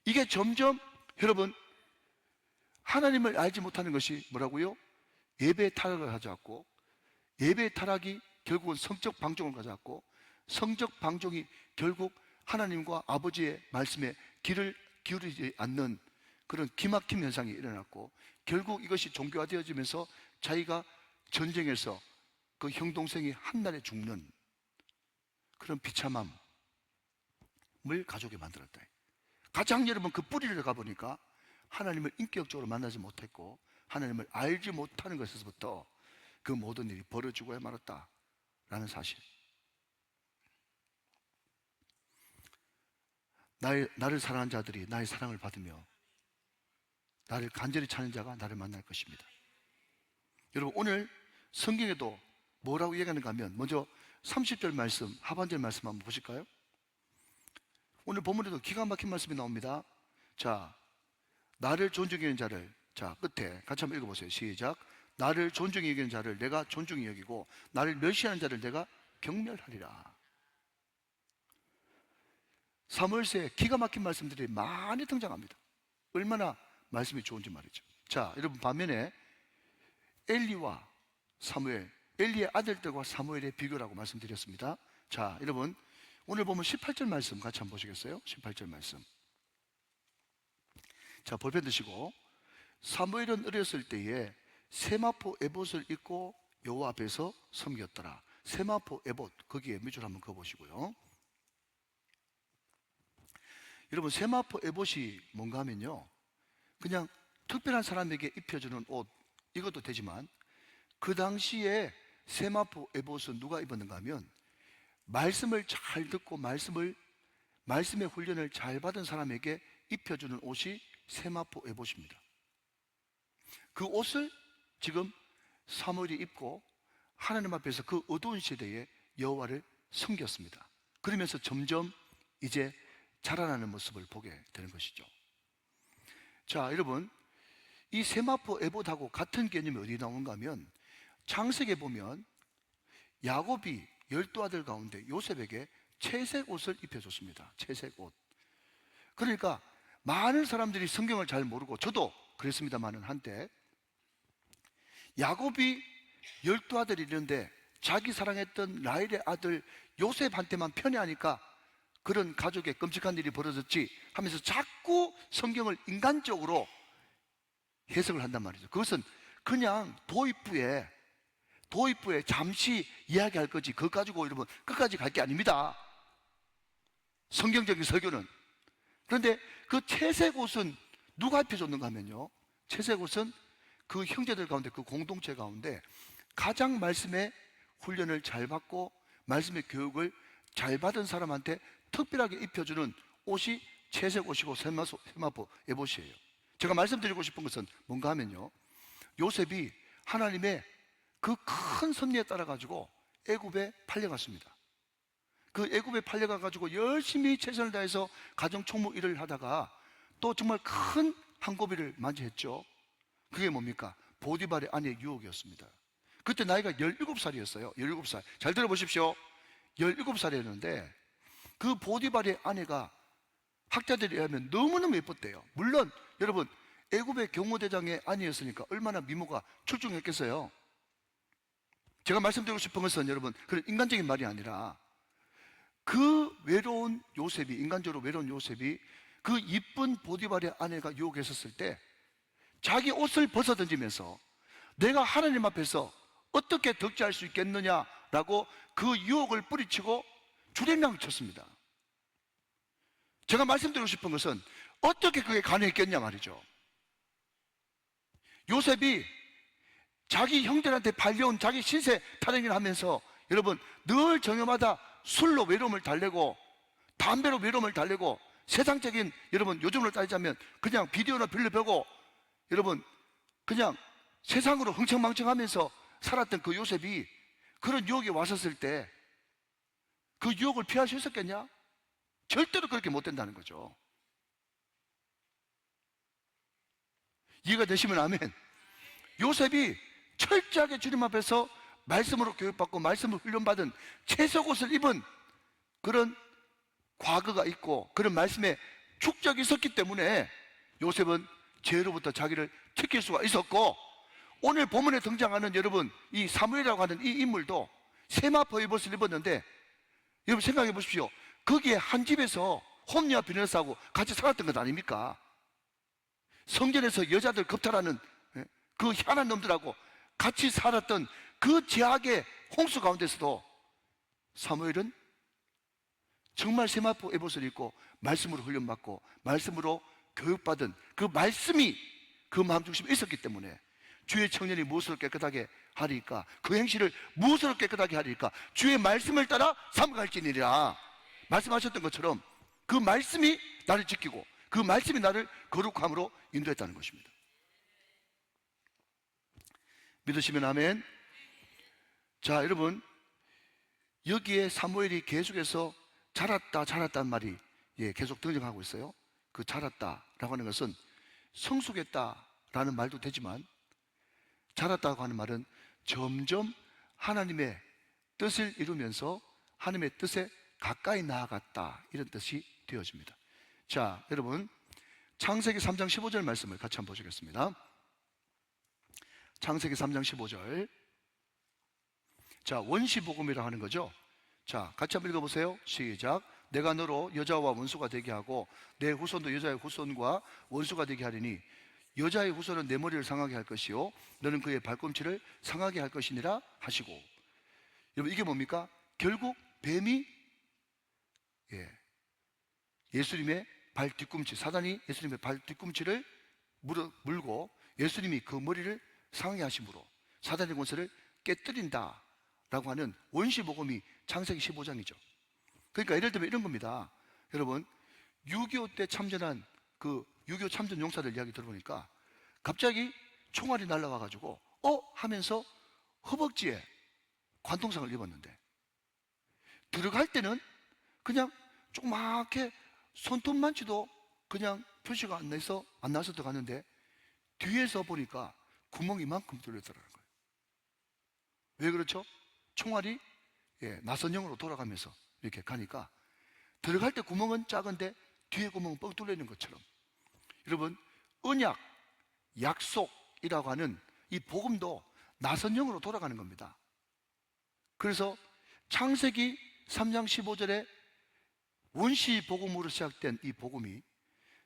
이게 점점 여러분 하나님을 알지 못하는 것이 뭐라고요? 예배의 타락을 가져왔고, 예배의 타락이 결국은 성적 방종을 가져왔고, 성적 방종이 결국 하나님과 아버지의 말씀에 귀를 기울이지 않는 그런 기막힘 현상이 일어났고, 결국 이것이 종교화되어지면서 자기가 전쟁에서 그 형 동생이 한날에 죽는 그런 비참함을 가져오게 만들었다. 가장 여러분 그 뿌리를 가보니까 하나님을 인격적으로 만나지 못했고 하나님을 알지 못하는 것에서부터 그 모든 일이 벌어지고야 말았다라는 사실. 나를 사랑하는 자들이 나의 사랑을 받으며 나를 간절히 찾는 자가 나를 만날 것입니다. 여러분 오늘 성경에도 뭐라고 얘기하는가 하면, 먼저 30절 말씀, 하반절 말씀 한번 보실까요? 오늘 본문에도 기가 막힌 말씀이 나옵니다. 자, 나를 존중히 여기는 자를, 자 끝에 같이 한번 읽어보세요. 시작. 나를 존중히 여기는 자를 내가 존중히 여기고 나를 멸시하는 자를 내가 경멸하리라. 사무엘서에 기가 막힌 말씀들이 많이 등장합니다. 얼마나 말씀이 좋은지 말이죠. 자, 여러분 반면에 엘리와 사무엘, 엘리의 아들들과 사무엘의 비교라고 말씀드렸습니다. 자, 여러분 오늘 보면 18절 말씀 같이 한번 보시겠어요? 18절 말씀. 자, 볼펜 드시고. 사무엘은 어렸을 때에 세마포 에봇을 입고 여호와 앞에서 섬겼더라. 세마포 에봇, 거기에 밑줄 한번 그어보시고요. 여러분 세마포 에봇이 뭔가 하면요, 그냥 특별한 사람에게 입혀주는 옷, 이것도 되지만 그 당시에 세마포 에봇은 누가 입었는가 하면 말씀을 잘 듣고 말씀의 훈련을 잘 받은 사람에게 입혀주는 옷이 세마포 에봇입니다. 그 옷을 지금 사무엘이 입고 하나님 앞에서 그 어두운 시대에 여호와를 섬겼습니다. 그러면서 점점 이제 자라나는 모습을 보게 되는 것이죠. 자, 여러분 이 세마포 에봇하고 같은 개념이 어디 나오는가 하면, 창세기에 보면 야곱이 12아들 가운데 요셉에게 채색 옷을 입혀줬습니다. 채색 옷. 그러니까 많은 사람들이 성경을 잘 모르고, 저도 그랬습니다만은 한때, 야곱이 12아들이 있는데 자기 사랑했던 라헬의 아들 요셉한테만 편애하니까 그런 가족의 끔찍한 일이 벌어졌지 하면서 자꾸 성경을 인간적으로 해석을 한단 말이죠. 그것은 그냥 도입부에 잠시 이야기할 거지 그거 가지고 여러분 끝까지 갈 게 아닙니다. 성경적인 설교는. 그런데 그 채색 옷은 누가 입혀줬는가 하면요, 채색 옷은 그 형제들 가운데, 그 공동체 가운데 가장 말씀의 훈련을 잘 받고 말씀의 교육을 잘 받은 사람한테 특별하게 입혀주는 옷이 채색 옷이고 세마포 에봇이에요. 제가 말씀드리고 싶은 것은 뭔가 하면요, 요셉이 하나님의 그 큰 섭리에 따라 가지고 애굽에 팔려갔습니다. 그 애굽에 팔려가 가지고 열심히 최선을 다해서 가정 총무 일을 하다가 또 정말 큰 한 고비를 맞이했죠. 그게 뭡니까? 보디발의 아내의 유혹이었습니다. 그때 나이가 17살이었어요. 17살. 잘 들어보십시오. 17살이었는데 그 보디발의 아내가 학자들에 의하면 너무너무 예뻤대요. 물론 여러분 애굽의 경호대장의 아내였으니까 얼마나 미모가 출중했겠어요. 제가 말씀드리고 싶은 것은 여러분 그런 인간적인 말이 아니라 그 외로운 요셉이, 인간적으로 외로운 요셉이 그 이쁜 보디발의 아내가 유혹했었을 때 자기 옷을 벗어 던지면서 내가 하나님 앞에서 어떻게 덕지할 수 있겠느냐라고 그 유혹을 뿌리치고 주례명을 쳤습니다. 제가 말씀드리고 싶은 것은 어떻게 그게 가능했겠냐 말이죠. 요셉이 자기 형들한테 팔려온 자기 신세 타령을 하면서 여러분 늘 저녁마다 술로 외로움을 달래고 담배로 외로움을 달래고 세상적인 여러분 요즘으로 따지자면 그냥 비디오나 빌려보고 여러분 그냥 세상으로 흥청망청하면서 살았던 그 요셉이 그런 유혹이 왔었을 때 그 유혹을 피할 수 있었겠냐? 절대로 그렇게 못 된다는 거죠. 이해가 되시면 아멘. 요셉이 철저하게 주님 앞에서 말씀으로 교육받고 말씀을 훈련받은 채석옷을 입은 그런 과거가 있고 그런 말씀에 축적이 있었기 때문에 요셉은 죄로부터 자기를 지킬 수가 있었고, 오늘 본문에 등장하는 여러분 이 사무엘이라고 하는 이 인물도 세마포 입옷을 입었는데 여러분 생각해 보십시오. 거기에 한 집에서 홈리와 비너스하고 같이 살았던 것 아닙니까? 성전에서 여자들 겁탈하는 그 희한한 놈들하고 같이 살았던 그 제약의 홍수 가운데서도 사무엘은 정말 세마포 에봇을 입고 말씀으로 훈련받고 말씀으로 교육받은 그 말씀이 그 마음중심에 있었기 때문에 주의 청년이 무엇으로 깨끗하게 하리까? 그 행실을 무엇으로 깨끗하게 하리까? 주의 말씀을 따라 삼갈지니라 말씀하셨던 것처럼 그 말씀이 나를 지키고 그 말씀이 나를 거룩함으로 인도했다는 것입니다. 믿으시면 아멘. 자, 여러분 여기에 사무엘이 계속해서 자랐다는 말이 계속 등장하고 있어요. 그 자랐다라고 하는 것은 성숙했다라는 말도 되지만 자랐다고 하는 말은 점점 하나님의 뜻을 이루면서 하나님의 뜻에 가까이 나아갔다 이런 뜻이 되어집니다. 자, 여러분 창세기 3장 15절 말씀을 같이 한번 보시겠습니다. 창세기 3장 15절. 자, 원시복음이라고 하는 거죠. 자, 같이 한번 읽어보세요. 시작. 내가 너로 여자와 원수가 되게 하고 내 후손도 여자의 후손과 원수가 되게 하리니 여자의 후손은 내 머리를 상하게 할 것이요 너는 그의 발꿈치를 상하게 할 것이니라 하시고. 여러분 이게 뭡니까? 결국 뱀이 예수님의 발 뒤꿈치, 사단이 예수님의 발 뒤꿈치를 물고 예수님이 그 머리를 상하게 하심으로 사단의 권세를 깨뜨린다 라고 하는 원시복음이 창세기 15장이죠. 그러니까 예를 들면 이런 겁니다. 여러분 6.25 때 참전한 그 6.25 참전 용사들 이야기 들어보니까 갑자기 총알이 날라와가지고 하면서 허벅지에 관통상을 입었는데 들어갈 때는 그냥 조그맣게 손톱만치도 그냥 표시가 안 나서 들어갔는데 뒤에서 보니까 구멍이 이만큼 뚫렸더라는 거예요. 왜 그렇죠? 총알이 나선형으로 돌아가면서 이렇게 가니까 들어갈 때 구멍은 작은데 뒤에 구멍은 뻥 뚫려 있는 것처럼 여러분 언약, 약속이라고 하는 이 복음도 나선형으로 돌아가는 겁니다. 그래서 창세기 3장 15절에 원시 복음으로 시작된 이 복음이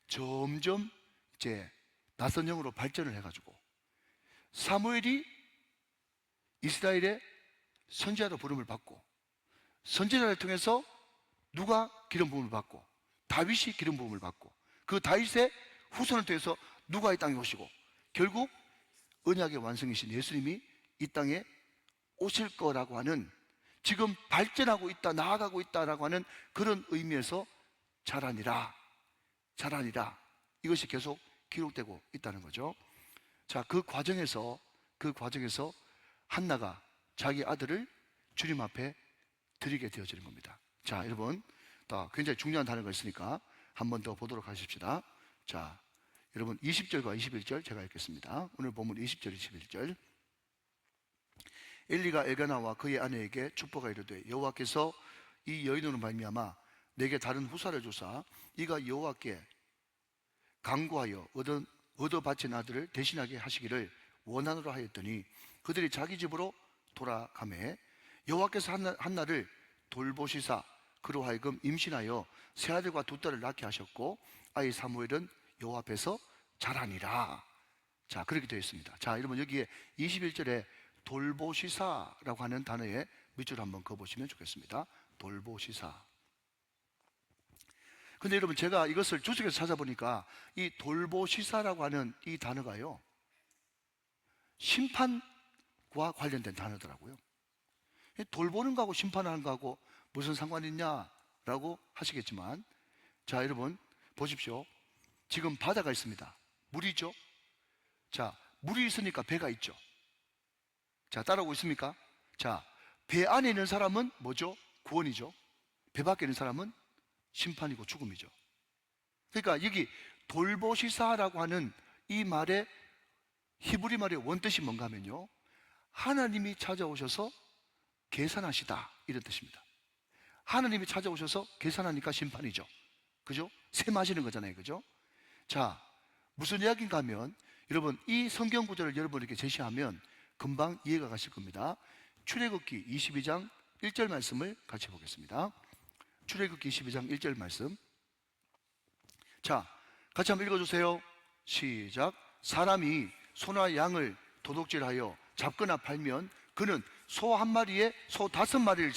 점점 이제 나선형으로 발전을 해가지고 사무엘이 이스라엘의 선지자로 부름을 받고 선지자를 통해서 누가 기름 부음을 받고 다윗이 기름 부음을 받고 그 다윗의 후손을 통해서 누가 이 땅에 오시고 결국 언약의 완성이신 예수님이 이 땅에 오실 거라고 하는 지금 발전하고 있다 나아가고 있다라고 하는 그런 의미에서 자라니라 이것이 계속 기록되고 있다는 거죠. 자, 그 과정에서 한나가 자기 아들을 주님 앞에 드리게 되어지는 겁니다. 자, 여러분 굉장히 중요한 단어가 있으니까 한 번 더 보도록 하십시다. 자, 여러분 20절과 21절 제가 읽겠습니다. 오늘 본문 20절 21절. 엘리가 엘가나와 그의 아내에게 축복하 이르되 여호와께서 이 여인으로 말미암아 내게 다른 후사를 주사 이가 여호와께 간구하여 얻어 바친 아들을 대신하게 하시기를 원하노라 하였더니 그들이 자기 집으로 돌아가매 여호와께서 한나를 돌보시사 그로 하여금 임신하여 세 아들과 두 딸을 낳게 하셨고 아이 사무엘은 여호와 앞에서 자라니라. 자, 그렇게 되어 있습니다. 자, 여러분 여기에 21절에 돌보시사라고 하는 단어에 밑줄 한번 그어보시면 좋겠습니다. 돌보시사. 근데 여러분 제가 이것을 주석에서 찾아보니까 이 돌보시사라고 하는 이 단어가요, 심판과 관련된 단어더라고요. 돌보는 거하고 심판하는 거하고 무슨 상관이 있냐라고 하시겠지만, 자, 여러분 보십시오. 지금 바다가 있습니다. 물이죠. 자, 물이 있으니까 배가 있죠. 자, 따라오고 있습니까? 자, 배 안에 있는 사람은 뭐죠? 구원이죠. 배 밖에 있는 사람은 심판이고 죽음이죠. 그러니까 여기 돌보시사라고 하는 이 말의 히브리 말의 원뜻이 뭔가 하면요, 하나님이 찾아오셔서 계산하시다, 이런 뜻입니다. 하나님이 찾아오셔서 계산하니까 심판이죠. 그죠? 새 마시는 거잖아요. 그죠? 자, 무슨 이야기인가 하면, 여러분 이 성경 구절을 여러분에게 제시하면 금방 이해가 가실 겁니다. 출애굽기 22장 1절 말씀을 같이 보겠습니다. 출애굽기 22장 1절 말씀. 자, 같이 한번 읽어주세요. 시작. 사람이 소나 양을 도둑질하여 잡거나 팔면 그는 소 한 마리에 소 5마리를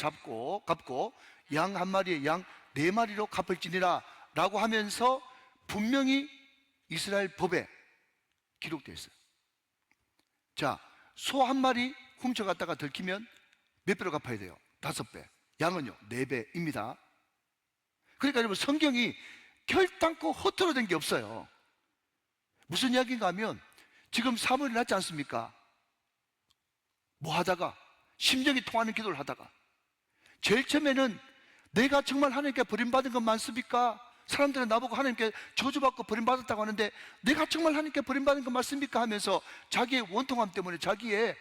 갚고 양 한 마리에 양 4마리로 갚을지니라 라고 하면서 분명히 이스라엘 법에 기록되어 있어요. 자, 소 한 마리 훔쳐갔다가 들키면 몇 배로 갚아야 돼요? 5배. 양은요 4배입니다. 그러니까 여러분 성경이 결단코 허투루 된 게 없어요. 무슨 이야기인가 하면, 지금 사무엘이 났지 않습니까? 뭐 하다가, 심정이 통하는 기도를 하다가, 제일 처음에는 내가 정말 하나님께 버림받은 것 맞습니까? 사람들은 나보고 하나님께 저주받고 버림받았다고 하는데 내가 정말 하나님께 버림받은 것 맞습니까? 하면서 자기의 원통함 때문에, 자기의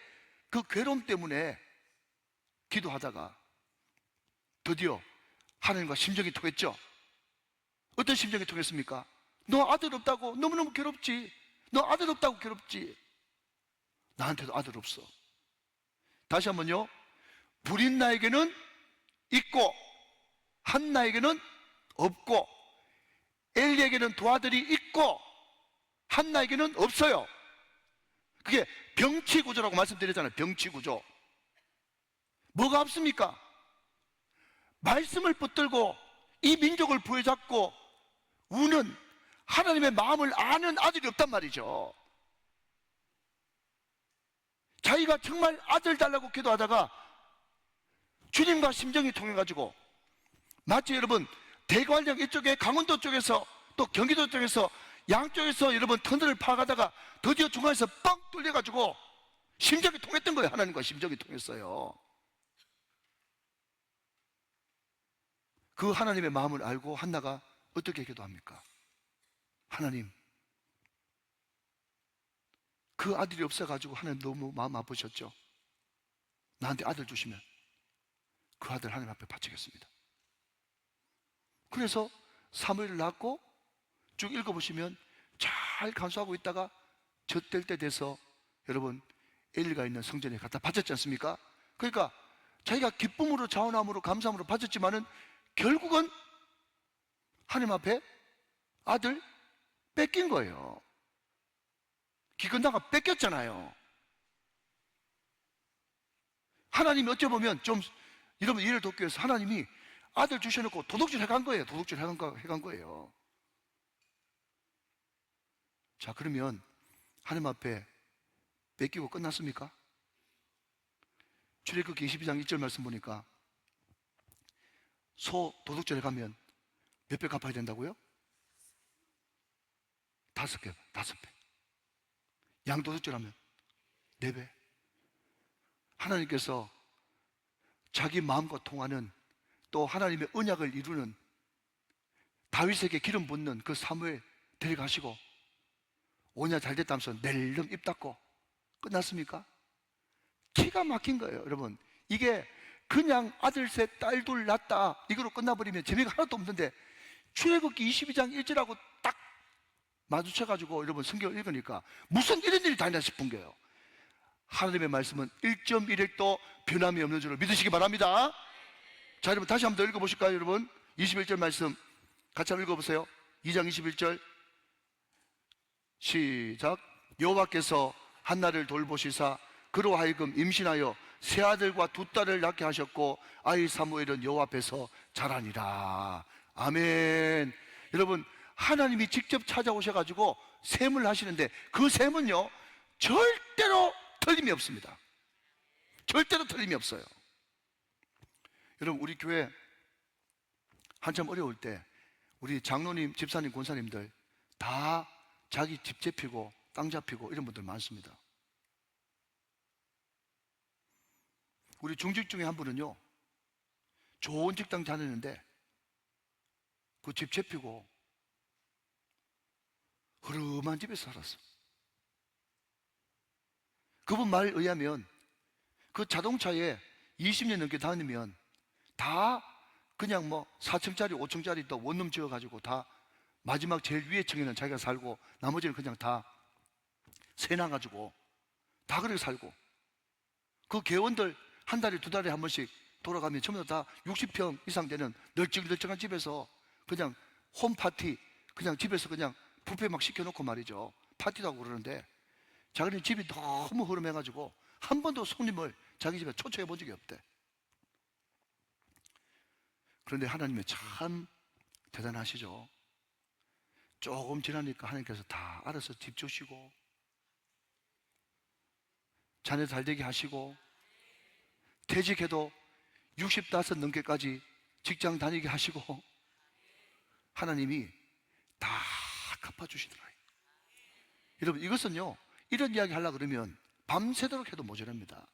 그 괴로움 때문에 기도하다가 드디어 하나님과 심정이 통했죠. 어떤 심정이 통했습니까? 너 아들 없다고 너무너무 괴롭지. 너 아들 없다고 괴롭지. 나한테도 아들 없어. 다시 한번요. 불인 나에게는 있고 한나에게는 없고, 엘리에게는 두 아들이 있고 한나에게는 없어요. 그게 병치구조라고 말씀드렸잖아요. 병치구조. 뭐가 없습니까? 말씀을 붙들고 이 민족을 부여잡고 우는, 하나님의 마음을 아는 아들이 없단 말이죠. 자기가 정말 아들 달라고 기도하다가 주님과 심정이 통해가지고, 마치 여러분 대관령 이쪽에 강원도 쪽에서 또 경기도 쪽에서 양쪽에서 여러분 터널을 파가다가 드디어 중간에서 뻥 뚫려가지고 심정이 통했던 거예요. 하나님과 심정이 통했어요. 그 하나님의 마음을 알고 한나가 어떻게 기도합니까? 하나님, 그 아들이 없어가지고 하나님 너무 마음 아프셨죠? 나한테 아들 주시면 그 아들 하나님 앞에 바치겠습니다. 그래서 사무엘을 낳고 쭉 읽어보시면 잘 간수하고 있다가 젖될 때 돼서 여러분 엘리가 있는 성전에 갖다 바쳤지 않습니까? 그러니까 자기가 기쁨으로 자원함으로 감사함으로 바쳤지만은 결국은 하나님 앞에 아들 뺏긴 거예요. 기근다가 뺏겼잖아요. 하나님이 어찌 보면 좀 여러분 이해를 돕기 위해서 하나님이 아들 주셔놓고 도둑질 해간 거예요. 도둑질 해간 거예요. 자, 그러면 하나님 앞에 뺏기고 끝났습니까? 출애굽기 22장 1절 말씀 보니까 소 도둑질에 가면 몇 배 갚아야 된다고요? 5배, 5배. 양 도둑질하면 4배. 하나님께서 자기 마음과 통하는, 또 하나님의 언약을 이루는 다윗에게 기름 붓는 그 사무엘 데려가시고 오냐 잘 됐다면서 낼름 입 닫고 끝났습니까? 기가 막힌 거예요. 여러분, 이게 그냥 아들 셋 딸 둘 낳았다 이거로 끝나버리면 재미가 하나도 없는데, 출애굽기 22장 1절하고 딱 마주쳐가지고 여러분 성경을 읽으니까 무슨 이런 일이 다 있나 싶은 거예요. 하나님의 말씀은 1.1도 변함이 없는 줄을 믿으시기 바랍니다. 자, 여러분 다시 한번 더 읽어보실까요? 여러분 21절 말씀 같이 한번 읽어보세요. 2장 21절 시작. 여호와께서 한나를 돌보시사 그로 하여금 임신하여 세 아들과 두 딸을 낳게 하셨고 아이 사무엘은 여호와 앞에서 자라니라. 아멘. 여러분, 하나님이 직접 찾아오셔가지고 셈을 하시는데 그 셈은요 절대로 틀림이 없습니다. 절대로 틀림이 없어요. 여러분, 우리 교회 한참 어려울 때 우리 장로님, 집사님, 권사님들 다 자기 집 잡히고 땅 잡히고 이런 분들 많습니다. 우리 중직 중에 한 분은요 좋은 직장 다니는데 그 집 잡히고 흐름한 집에서 살았어. 그분 말에 의하면 그 자동차에 20년 넘게 다니면 다 그냥 뭐 4층짜리 5층짜리 또 원룸 지어가지고 다 마지막 제일 위에 층에는 자기가 살고 나머지는 그냥 다 세나가지고 다 그렇게 살고, 그 개원들 한 달에 두 달에 한 번씩 돌아가면 전부 다 60평 이상 되는 널찍널찍한 집에서 그냥 홈파티, 그냥 집에서 그냥 뷔페 막 시켜놓고 말이죠, 파티도 하고 그러는데 자기는 집이 너무 흐름해가지고 한 번도 손님을 자기 집에 초청해 본 적이 없대. 그런데 하나님은 참 대단하시죠. 조금 지나니까 하나님께서 다 알아서 집 주시고 자녀 잘 되게 하시고 퇴직해도 65 넘게까지 직장 다니게 하시고 하나님이 다 갚아주시더라. 여러분, 이것은요 이런 이야기 하려고 그러면 밤새도록 해도 모자랍니다.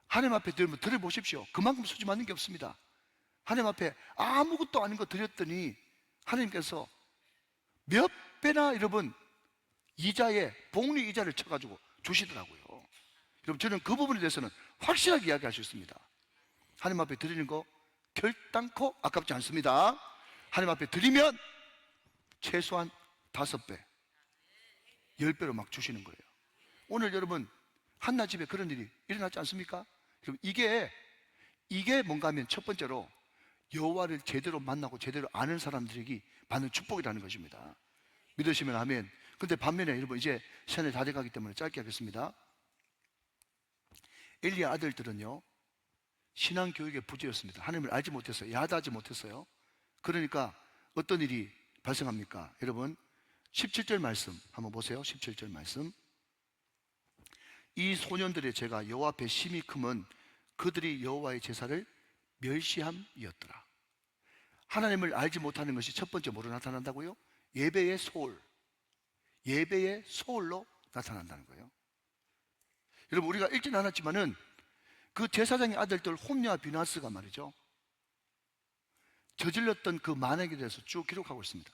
하나님 앞에 들어보십시오. 그만큼 수지 맞는 게 없습니다. 하나님 앞에 아무것도 아닌 거 드렸더니 하나님께서 몇 배나 여러분 이자에 복리 이자를 쳐가지고 주시더라고요. 여러분, 저는 그 부분에 대해서는 확실하게 이야기할 수 있습니다. 하나님 앞에 드리는 거 결단코 아깝지 않습니다. 하나님 앞에 드리면 최소한 5배, 10배로 막 주시는 거예요. 오늘 여러분 한나 집에 그런 일이 일어났지 않습니까? 그럼 이게 뭔가 하면 첫 번째로 여호와를 제대로 만나고 제대로 아는 사람들에게 받는 축복이라는 것입니다. 믿으시면 아멘. 근데 반면에 여러분 이제 시간이 다 돼가기 때문에 짧게 하겠습니다. 엘리의 아들들은요 신앙교육의 부재였습니다. 하나님을 알지 못했어요. 야다하지 못했어요. 그러니까 어떤 일이 발생합니까? 여러분 17절 말씀 한번 보세요. 17절 말씀. 이 소년들의 죄가 여호와 앞에 심히 크면 그들이 여호와의 제사를 멸시함이었더라. 하나님을 알지 못하는 것이 첫 번째 뭐로 나타난다고요? 예배의 소홀, 예배의 소홀로 나타난다는 거예요. 여러분, 우리가 읽지는 않았지만은 그 제사장의 아들들 홈리와 비나스가 말이죠 저질렀던 그 만행에 대해서 쭉 기록하고 있습니다.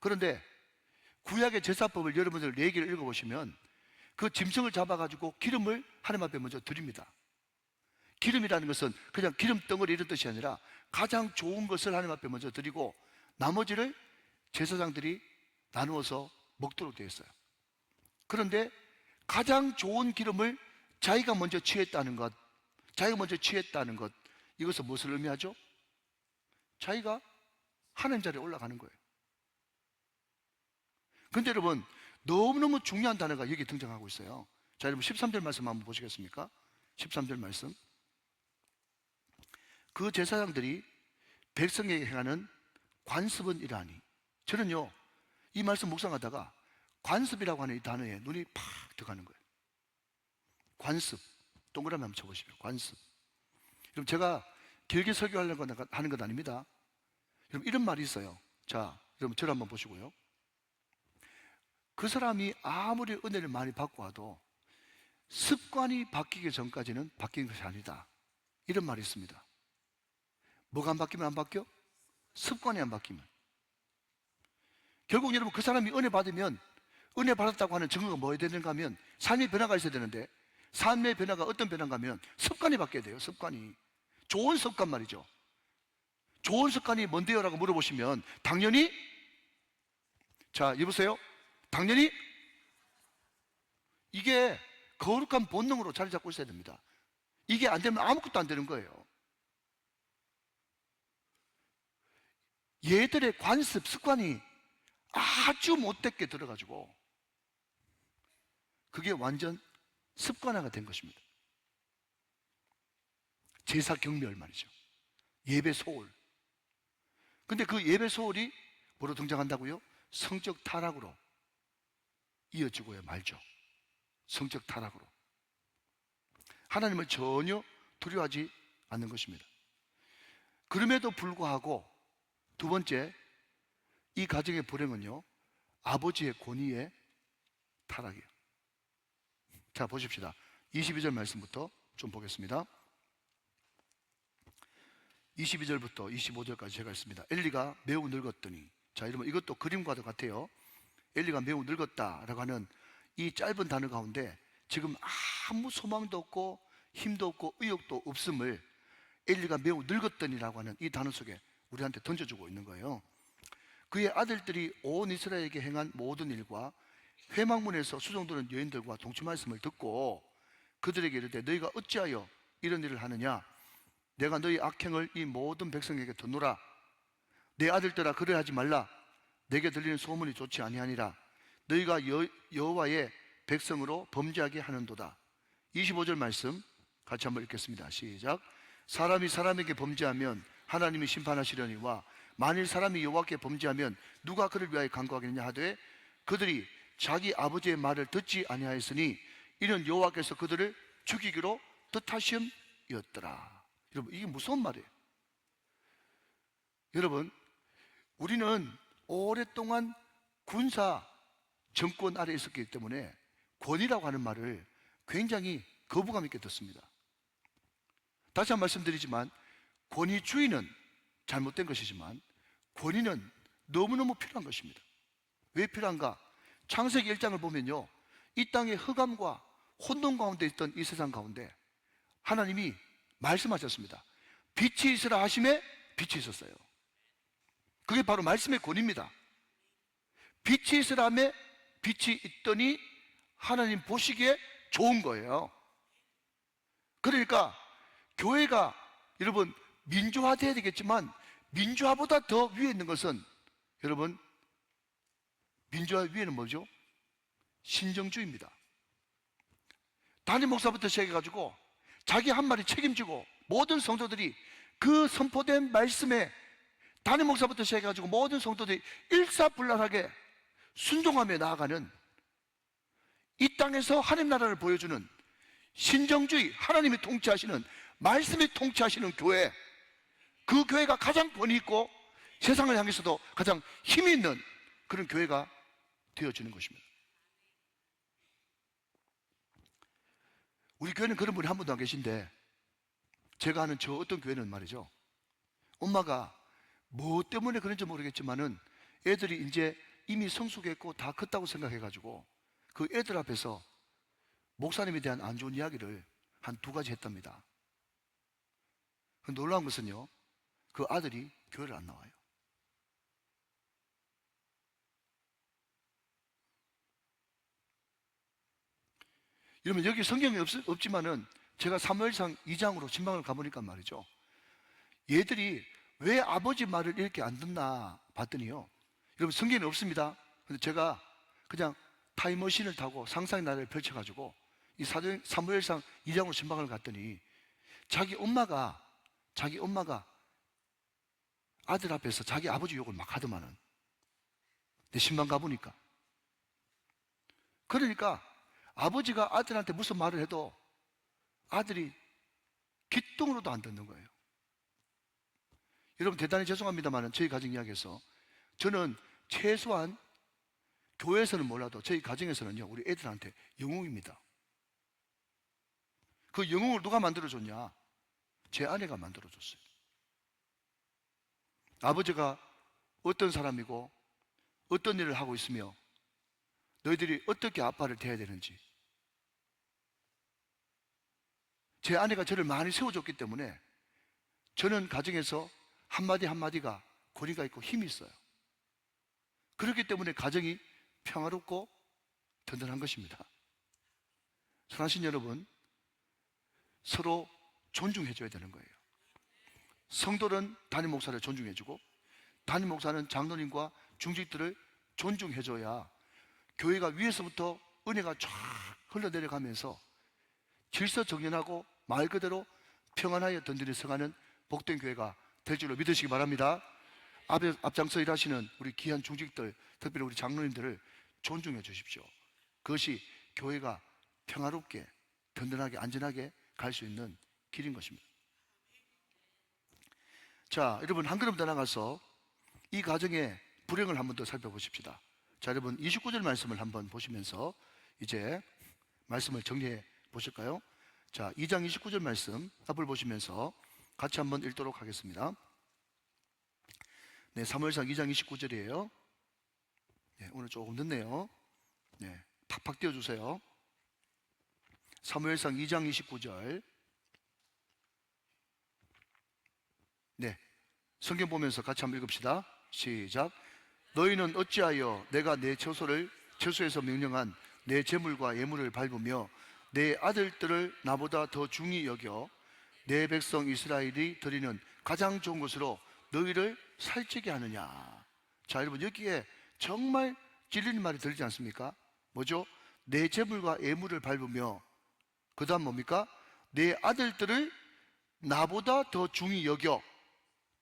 그런데 구약의 제사법을 여러분들 얘기를 읽어보시면 그 짐승을 잡아가지고 기름을 하나님 앞에 먼저 드립니다. 기름이라는 것은 그냥 기름 덩어리 이런 뜻이 아니라 가장 좋은 것을 하나님 앞에 먼저 드리고 나머지를 제사장들이 나누어서 먹도록 되어 있어요. 그런데 가장 좋은 기름을 자기가 먼저 취했다는 것, 이것은 무엇을 의미하죠? 자기가 하나님 자리에 올라가는 거예요. 그런데 여러분 너무너무 중요한 단어가 여기 등장하고 있어요. 자, 여러분 13절 말씀 한번 보시겠습니까? 13절 말씀. 그 제사장들이 백성에게 행하는 관습은 이러하니. 저는요 이 말씀 묵상하다가 관습이라고 하는 이 단어에 눈이 팍 들어가는 거예요. 관습, 동그라미 한번 쳐보십시오. 관습. 그럼 제가 길게 설교하려고 하는 건 아닙니다. 여러분 이런 말이 있어요. 자, 여러분 저를 한번 보시고요. 그 사람이 아무리 은혜를 많이 받고 와도 습관이 바뀌기 전까지는 바뀐 것이 아니다. 이런 말이 있습니다. 뭐가 안 바뀌면 안 바뀌어? 습관이 안 바뀌면. 결국 여러분 그 사람이 은혜 받으면 은혜 받았다고 하는 증거가 뭐야 되는가 하면 삶의 변화가 있어야 되는데 삶의 변화가 어떤 변화인가 하면 습관이 바뀌어야 돼요. 습관이. 좋은 습관 말이죠. 좋은 습관이 뭔데요? 라고 물어보시면 당연히, 자 여보세요? 당연히 이게 거룩한 본능으로 자리 잡고 있어야 됩니다. 이게 안 되면 아무것도 안 되는 거예요. 얘들의 관습, 습관이 아주 못되게 들어가지고 그게 완전 습관화가 된 것입니다. 제사 경멸 말이죠. 예배 소홀. 근데 그 예배 소홀이 뭐로 등장한다고요? 성적 타락으로 이어지고야 말죠. 성적 타락으로. 하나님을 전혀 두려워하지 않는 것입니다. 그럼에도 불구하고 두 번째, 이 가정의 불행은요, 아버지의 권위의 타락이에요. 자, 보십시다. 22절 말씀부터 좀 보겠습니다. 22절부터 25절까지 제가 있습니다. 엘리가 매우 늙었더니, 자, 여러분 이것도 그림과도 같아요. 엘리가 매우 늙었다라고 하는 이 짧은 단어 가운데 지금 아무 소망도 없고 힘도 없고 의욕도 없음을 엘리가 매우 늙었더니라고 하는 이 단어 속에 우리한테 던져주고 있는 거예요. 그의 아들들이 온 이스라엘에게 행한 모든 일과 회막문에서 수종드는 여인들과 동침 말씀을 듣고 그들에게 이르되 너희가 어찌하여 이런 일을 하느냐? 내가 너희 악행을 이 모든 백성에게 듣노라. 내 아들들아 그러하지 말라. 내게 들리는 소문이 좋지 아니하니라. 너희가 여호와의 백성으로 범죄하게 하는도다. 25절 말씀 같이 한번 읽겠습니다. 시작. 사람이 사람에게 범죄하면 하나님이 심판하시려니와 만일 사람이 여호와께 범죄하면 누가 그를 위하여 간구하겠느냐 하되 그들이 자기 아버지의 말을 듣지 아니하였으니 이는 여호와께서 그들을 죽이기로 뜻하심이었더라. 여러분 이게 무서운 말이에요. 여러분 우리는 오랫동안 군사 정권 아래 있었기 때문에 권위라고 하는 말을 굉장히 거부감 있게 듣습니다. 다시 한 번 말씀드리지만 권위주의는 잘못된 것이지만 권위는 너무너무 필요한 것입니다. 왜 필요한가? 창세기 1장을 보면요, 이 땅의 흑암과 혼돈 가운데 있던 이 세상 가운데 하나님이 말씀하셨습니다. 빛이 있으라 하심에 빛이 있었어요. 그게 바로 말씀의 권위입니다. 빛이 있으라 하며 빛이 있더니 하나님 보시기에 좋은 거예요. 그러니까 교회가 여러분 민주화돼야 되겠지만 민주화보다 더 위에 있는 것은 여러분 민주화 위에는 뭐죠? 신정주의입니다. 담임 목사부터 시작해가지고 자기 한 말이 책임지고 모든 성도들이 그 선포된 말씀에 담임 목사부터 시작해가지고 모든 성도들이 일사불란하게 순종하며 나아가는 이 땅에서 하나님 나라를 보여주는 신정주의, 하나님이 통치하시는 말씀이 통치하시는 교회, 그 교회가 가장 권위 있고 세상을 향해서도 가장 힘이 있는 그런 교회가 되어지는 것입니다. 우리 교회는 그런 분이 한 분도 안 계신데 제가 아는 저 어떤 교회는 말이죠, 엄마가 뭐 때문에 그런지 모르겠지만은 애들이 이제 이미 성숙했고 다 컸다고 생각해가지고 그 애들 앞에서 목사님에 대한 안 좋은 이야기를 한 2가지 했답니다. 놀라운 것은요, 그 아들이 교회를 안 나와요. 여러분 여기 성경이 없지만은 제가 사무엘상 2장으로 신방을 가보니까 말이죠, 얘들이 왜 아버지 말을 이렇게 안 듣나 봤더니요, 여러분 성경이 없습니다. 근데 제가 그냥 타임머신을 타고 상상의 나래를 펼쳐가지고 이 사무엘상 2장으로 신방을 갔더니 자기 엄마가 아들 앞에서 자기 아버지 욕을 막 하더만은 내 신방 가보니까, 그러니까 아버지가 아들한테 무슨 말을 해도 아들이 귓등으로도 안 듣는 거예요. 여러분 대단히 죄송합니다만 저희 가정 이야기에서 저는 최소한 교회에서는 몰라도 저희 가정에서는요 우리 애들한테 영웅입니다. 그 영웅을 누가 만들어줬냐? 제 아내가 만들어줬어요. 아버지가 어떤 사람이고 어떤 일을 하고 있으며 너희들이 어떻게 아빠를 대해야 되는지 제 아내가 저를 많이 세워줬기 때문에 저는 가정에서 한마디 한마디가 권위가 있고 힘이 있어요. 그렇기 때문에 가정이 평화롭고 든든한 것입니다. 사랑하신 여러분, 서로 존중해줘야 되는 거예요. 성도는 담임 목사를 존중해주고 담임 목사는 장로님과 중직들을 존중해줘야 교회가 위에서부터 은혜가 쫙 흘러내려가면서 질서정연하고 말 그대로 평안하여 든든히 서가는 복된 교회가 될 줄로 믿으시기 바랍니다. 앞장서 일하시는 우리 귀한 중직들, 특별히 우리 장로님들을 존중해 주십시오. 그것이 교회가 평화롭게 든든하게 안전하게 갈 수 있는 길인 것입니다. 자, 여러분 한 걸음 더 나가서 이 가정의 불행을 한번 더 살펴보십시다. 자, 여러분 29절 말씀을 한번 보시면서 이제 말씀을 정리해 보실까요? 자, 2장 29절 말씀 앞을 보시면서 같이 한번 읽도록 하겠습니다. 네, 사무엘상 2장 29절이에요. 네, 오늘 조금 늦네요. 네, 팍팍 띄워주세요. 사무엘상 2장 29절. 네, 성경 보면서 같이 한번 읽읍시다. 시작. 너희는 어찌하여 내가 내 처소에서 명령한 내 재물과 예물을 밟으며 내 아들들을 나보다 더 중히 여겨 내 백성 이스라엘이 드리는 가장 좋은 것으로 너희를 살찌게 하느냐. 자, 여러분 여기에 정말 찔리는 말이 들리지 않습니까? 뭐죠? 내 재물과 예물을 밟으며 그 다음 뭡니까? 내 아들들을 나보다 더 중히 여겨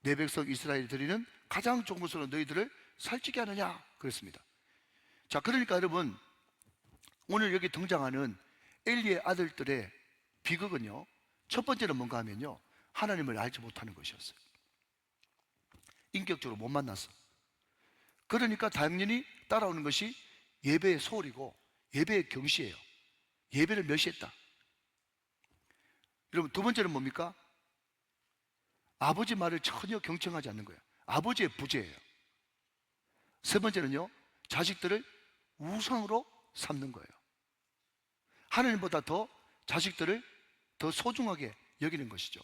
내 백성 이스라엘이 드리는 가장 좋은 것으로 너희들을 살찌게 하느냐 그랬습니다. 자, 그러니까 여러분 오늘 여기 등장하는 엘리의 아들들의 비극은요, 첫 번째는 뭔가 하면요, 하나님을 알지 못하는 것이었어요. 인격적으로 못 만났어. 그러니까 당연히 따라오는 것이 예배의 소홀이고 예배의 경시예요. 예배를 멸시했다. 여러분 두 번째는 뭡니까? 아버지 말을 전혀 경청하지 않는 거예요. 아버지의 부재예요. 세 번째는요, 자식들을 우상으로 삼는 거예요. 하나님보다 더 자식들을 더 소중하게 여기는 것이죠.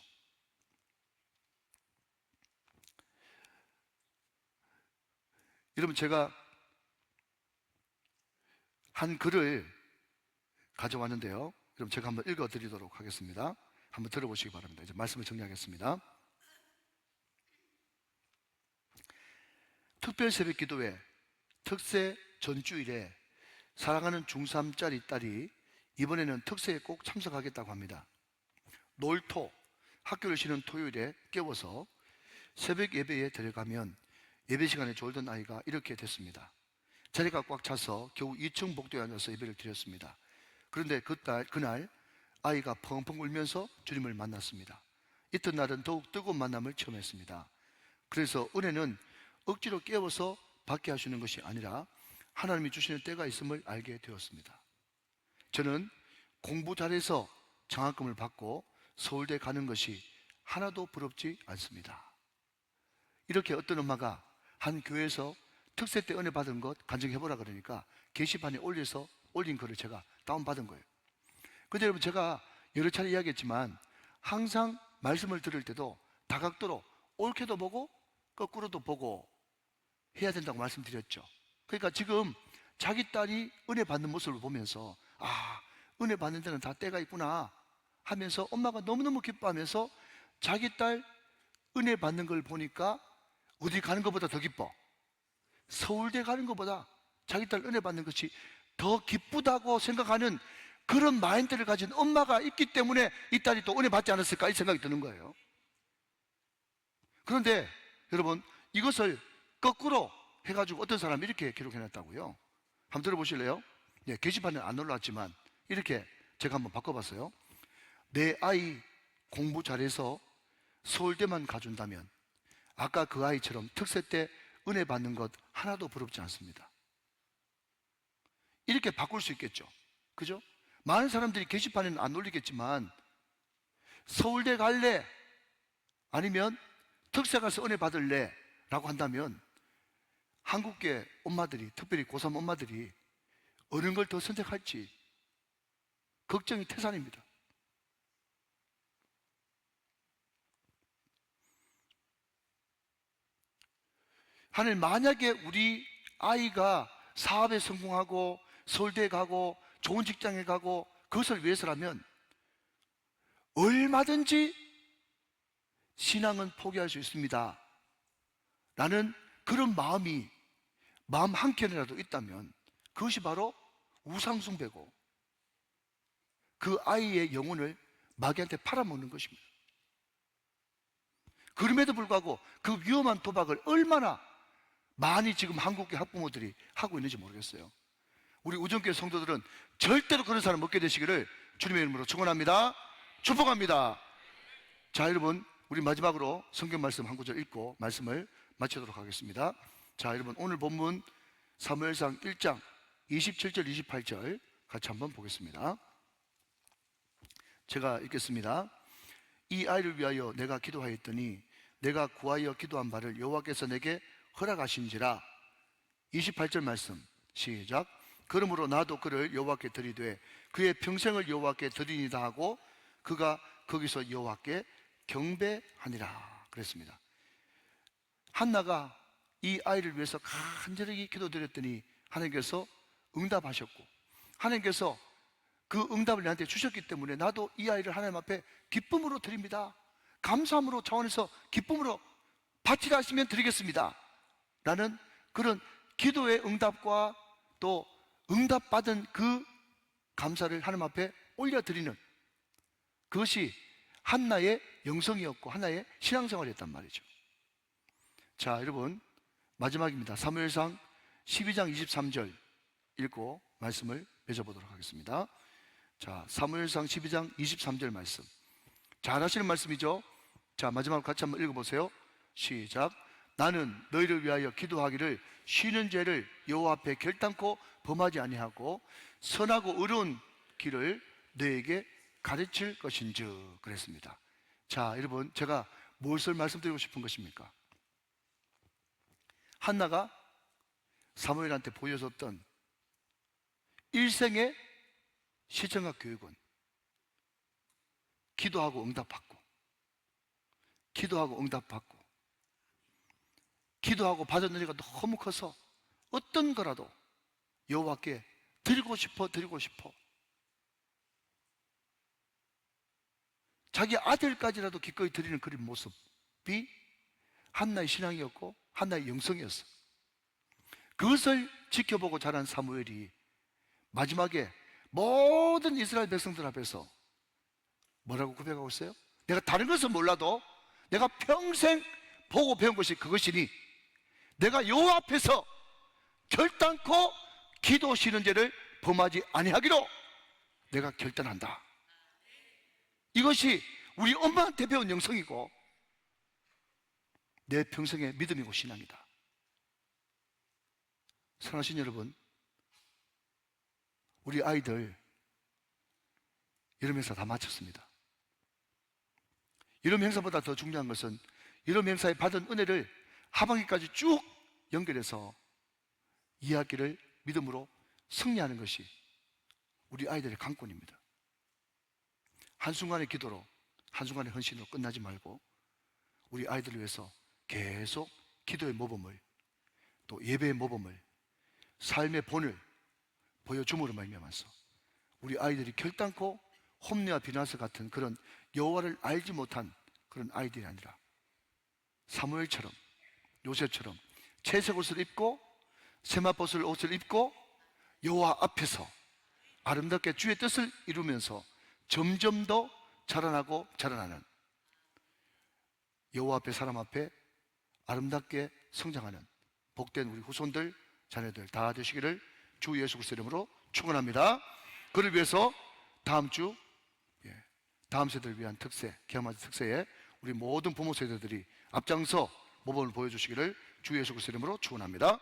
여러분 제가 한 글을 가져왔는데요, 여러분 제가 한번 읽어드리도록 하겠습니다. 한번 들어보시기 바랍니다. 이제 말씀을 정리하겠습니다. 특별 새벽 기도회 특세 전주일에 사랑하는 중3짜리 딸이 이번에는 특세에 꼭 참석하겠다고 합니다. 놀토, 학교를 쉬는 토요일에 깨워서 새벽 예배에 데려가면 예배 시간에 졸던 아이가 이렇게 됐습니다. 자리가 꽉 차서 겨우 2층 복도에 앉아서 예배를 드렸습니다. 그런데 그날 아이가 펑펑 울면서 주님을 만났습니다. 이튿날은 더욱 뜨거운 만남을 처음 했습니다. 그래서 은혜는 억지로 깨워서 받게 하시는 것이 아니라 하나님이 주시는 때가 있음을 알게 되었습니다. 저는 공부 잘해서 장학금을 받고 서울대 가는 것이 하나도 부럽지 않습니다. 이렇게 어떤 엄마가 한 교회에서 특세 때 은혜 받은 것 간증해보라 그러니까 게시판에 올린 글을 제가 다운받은 거예요. 근데 여러분 제가 여러 차례 이야기했지만 항상 말씀을 들을 때도 다각도로 옳게도 보고 거꾸로도 보고 해야 된다고 말씀드렸죠. 그러니까 지금 자기 딸이 은혜 받는 모습을 보면서 아, 은혜 받는 데는 다 때가 있구나 하면서 엄마가 너무너무 기뻐하면서 자기 딸 은혜 받는 걸 보니까 어디 가는 것보다 더 기뻐. 서울대 가는 것보다 자기 딸 은혜 받는 것이 더 기쁘다고 생각하는 그런 마인드를 가진 엄마가 있기 때문에 이 딸이 또 은혜 받지 않았을까 이 생각이 드는 거예요. 그런데 여러분 이것을 거꾸로 해가지고 어떤 사람이 이렇게 기록해놨다고요. 한번 들어보실래요? 네, 게시판에 안 올라왔지만 이렇게 제가 한번 바꿔봤어요. 내 아이 공부 잘해서 서울대만 가준다면 아까 그 아이처럼 특세 때 은혜 받는 것 하나도 부럽지 않습니다. 이렇게 바꿀 수 있겠죠. 그죠? 많은 사람들이 게시판에는 안 올리겠지만 서울대 갈래? 아니면 특세 가서 은혜 받을래? 라고 한다면 한국계 엄마들이, 특별히 고3 엄마들이 어느 걸 더 선택할지 걱정이 태산입니다. 하나님, 만약에 우리 아이가 사업에 성공하고 서울대에 가고 좋은 직장에 가고 그것을 위해서라면 얼마든지 신앙은 포기할 수 있습니다 라는 그런 마음 한 켠이라도 있다면 그것이 바로 우상숭배고 그 아이의 영혼을 마귀한테 팔아먹는 것입니다. 그럼에도 불구하고 그 위험한 도박을 얼마나 많이 지금 한국의 학부모들이 하고 있는지 모르겠어요. 우리 우정교회 성도들은 절대로 그런 사람 없게 되시기를 주님의 이름으로 축원합니다. 축복합니다. 자, 여러분, 우리 마지막으로 성경 말씀 한 구절 읽고 말씀을 마치도록 하겠습니다. 자, 여러분, 오늘 본문 사무엘상 1장 27절 28절 같이 한번 보겠습니다. 제가 읽겠습니다. 이 아이를 위하여 내가 기도하였더니 내가 구하여 기도한 바를 여호와께서 내게 허락하신지라. 28절 말씀 시작. 그러므로 나도 그를 여호와께 드리되 그의 평생을 여호와께 드리니다 하고 그가 거기서 여호와께 경배하니라 그랬습니다. 한나가 이 아이를 위해서 간절히 기도드렸더니 하나님께서 응답하셨고 하나님께서 그 응답을 나한테 주셨기 때문에 나도 이 아이를 하나님 앞에 기쁨으로 드립니다. 감사함으로 차원에서 기쁨으로 바치라 하시면 드리겠습니다 라는 그런 기도의 응답과 또 응답받은 그 감사를 하나님 앞에 올려드리는 그것이 한나의 영성이었고 한나의 신앙생활이었단 말이죠. 자, 여러분, 마지막입니다. 사무엘상 12장 23절 읽고 말씀을 맺어보도록 하겠습니다. 자, 사무엘상 12장 23절 말씀 잘 하시는 말씀이죠. 자, 마지막으로 같이 한번 읽어보세요. 시작. 나는 너희를 위하여 기도하기를 쉬는 죄를 여호와 앞에 결단코 범하지 아니하고 선하고 의로운 길을 너에게 가르칠 것인즉 그랬습니다. 자, 여러분, 제가 무엇을 말씀드리고 싶은 것입니까? 한나가 사무엘한테 보여줬던 일생의 시청각 교육은 기도하고 응답받고 기도하고 응답받고 기도하고 받은 은혜가 너무 커서 어떤 거라도 여호와께 드리고 싶어 자기 아들까지라도 기꺼이 드리는 그런 모습이 한나의 신앙이었고 한나의 영성이었어. 그것을 지켜보고 자란 사무엘이 마지막에 모든 이스라엘 백성들 앞에서 뭐라고 고백하고 있어요? 내가 다른 것은 몰라도 내가 평생 보고 배운 것이 그것이니 내가 여호와 앞에서 결단코 기도 쉬는 죄를 범하지 아니하기로 내가 결단한다. 이것이 우리 엄마한테 배운 영성이고 내 평생의 믿음이고 신앙이다. 사랑하신 여러분, 우리 아이들 여름 행사 다 마쳤습니다. 여름 행사보다 더 중요한 것은 여름 행사에 받은 은혜를 하반기까지 쭉 연결해서 2학기를 믿음으로 승리하는 것이 우리 아이들의 관건입니다. 한순간의 기도로 한순간의 헌신으로 끝나지 말고 우리 아이들을 위해서 계속 기도의 모범을 또 예배의 모범을 삶의 본을 보여줌으로 말미암아서 우리 아이들이 결단코 홈리와 비나스 같은 그런 여호와를 알지 못한 그런 아이들이 아니라 사무엘처럼 요셉처럼 채색 옷을 입고 세마포슬 옷을 입고 여호와 앞에서 아름답게 주의 뜻을 이루면서 점점 더 자라나고 자라나는 여호와 앞에 사람 앞에 아름답게 성장하는 복된 우리 후손들 자녀들 다 되시기를 주 예수 그리스도 이름으로 축원합니다. 그를 위해서 다음 주 다음 세대를 위한 특세 기아마트 특세에 우리 모든 부모 세대들이 앞장서 모범을 보여주시기를 주 예수 그리스도 이름으로 축원합니다.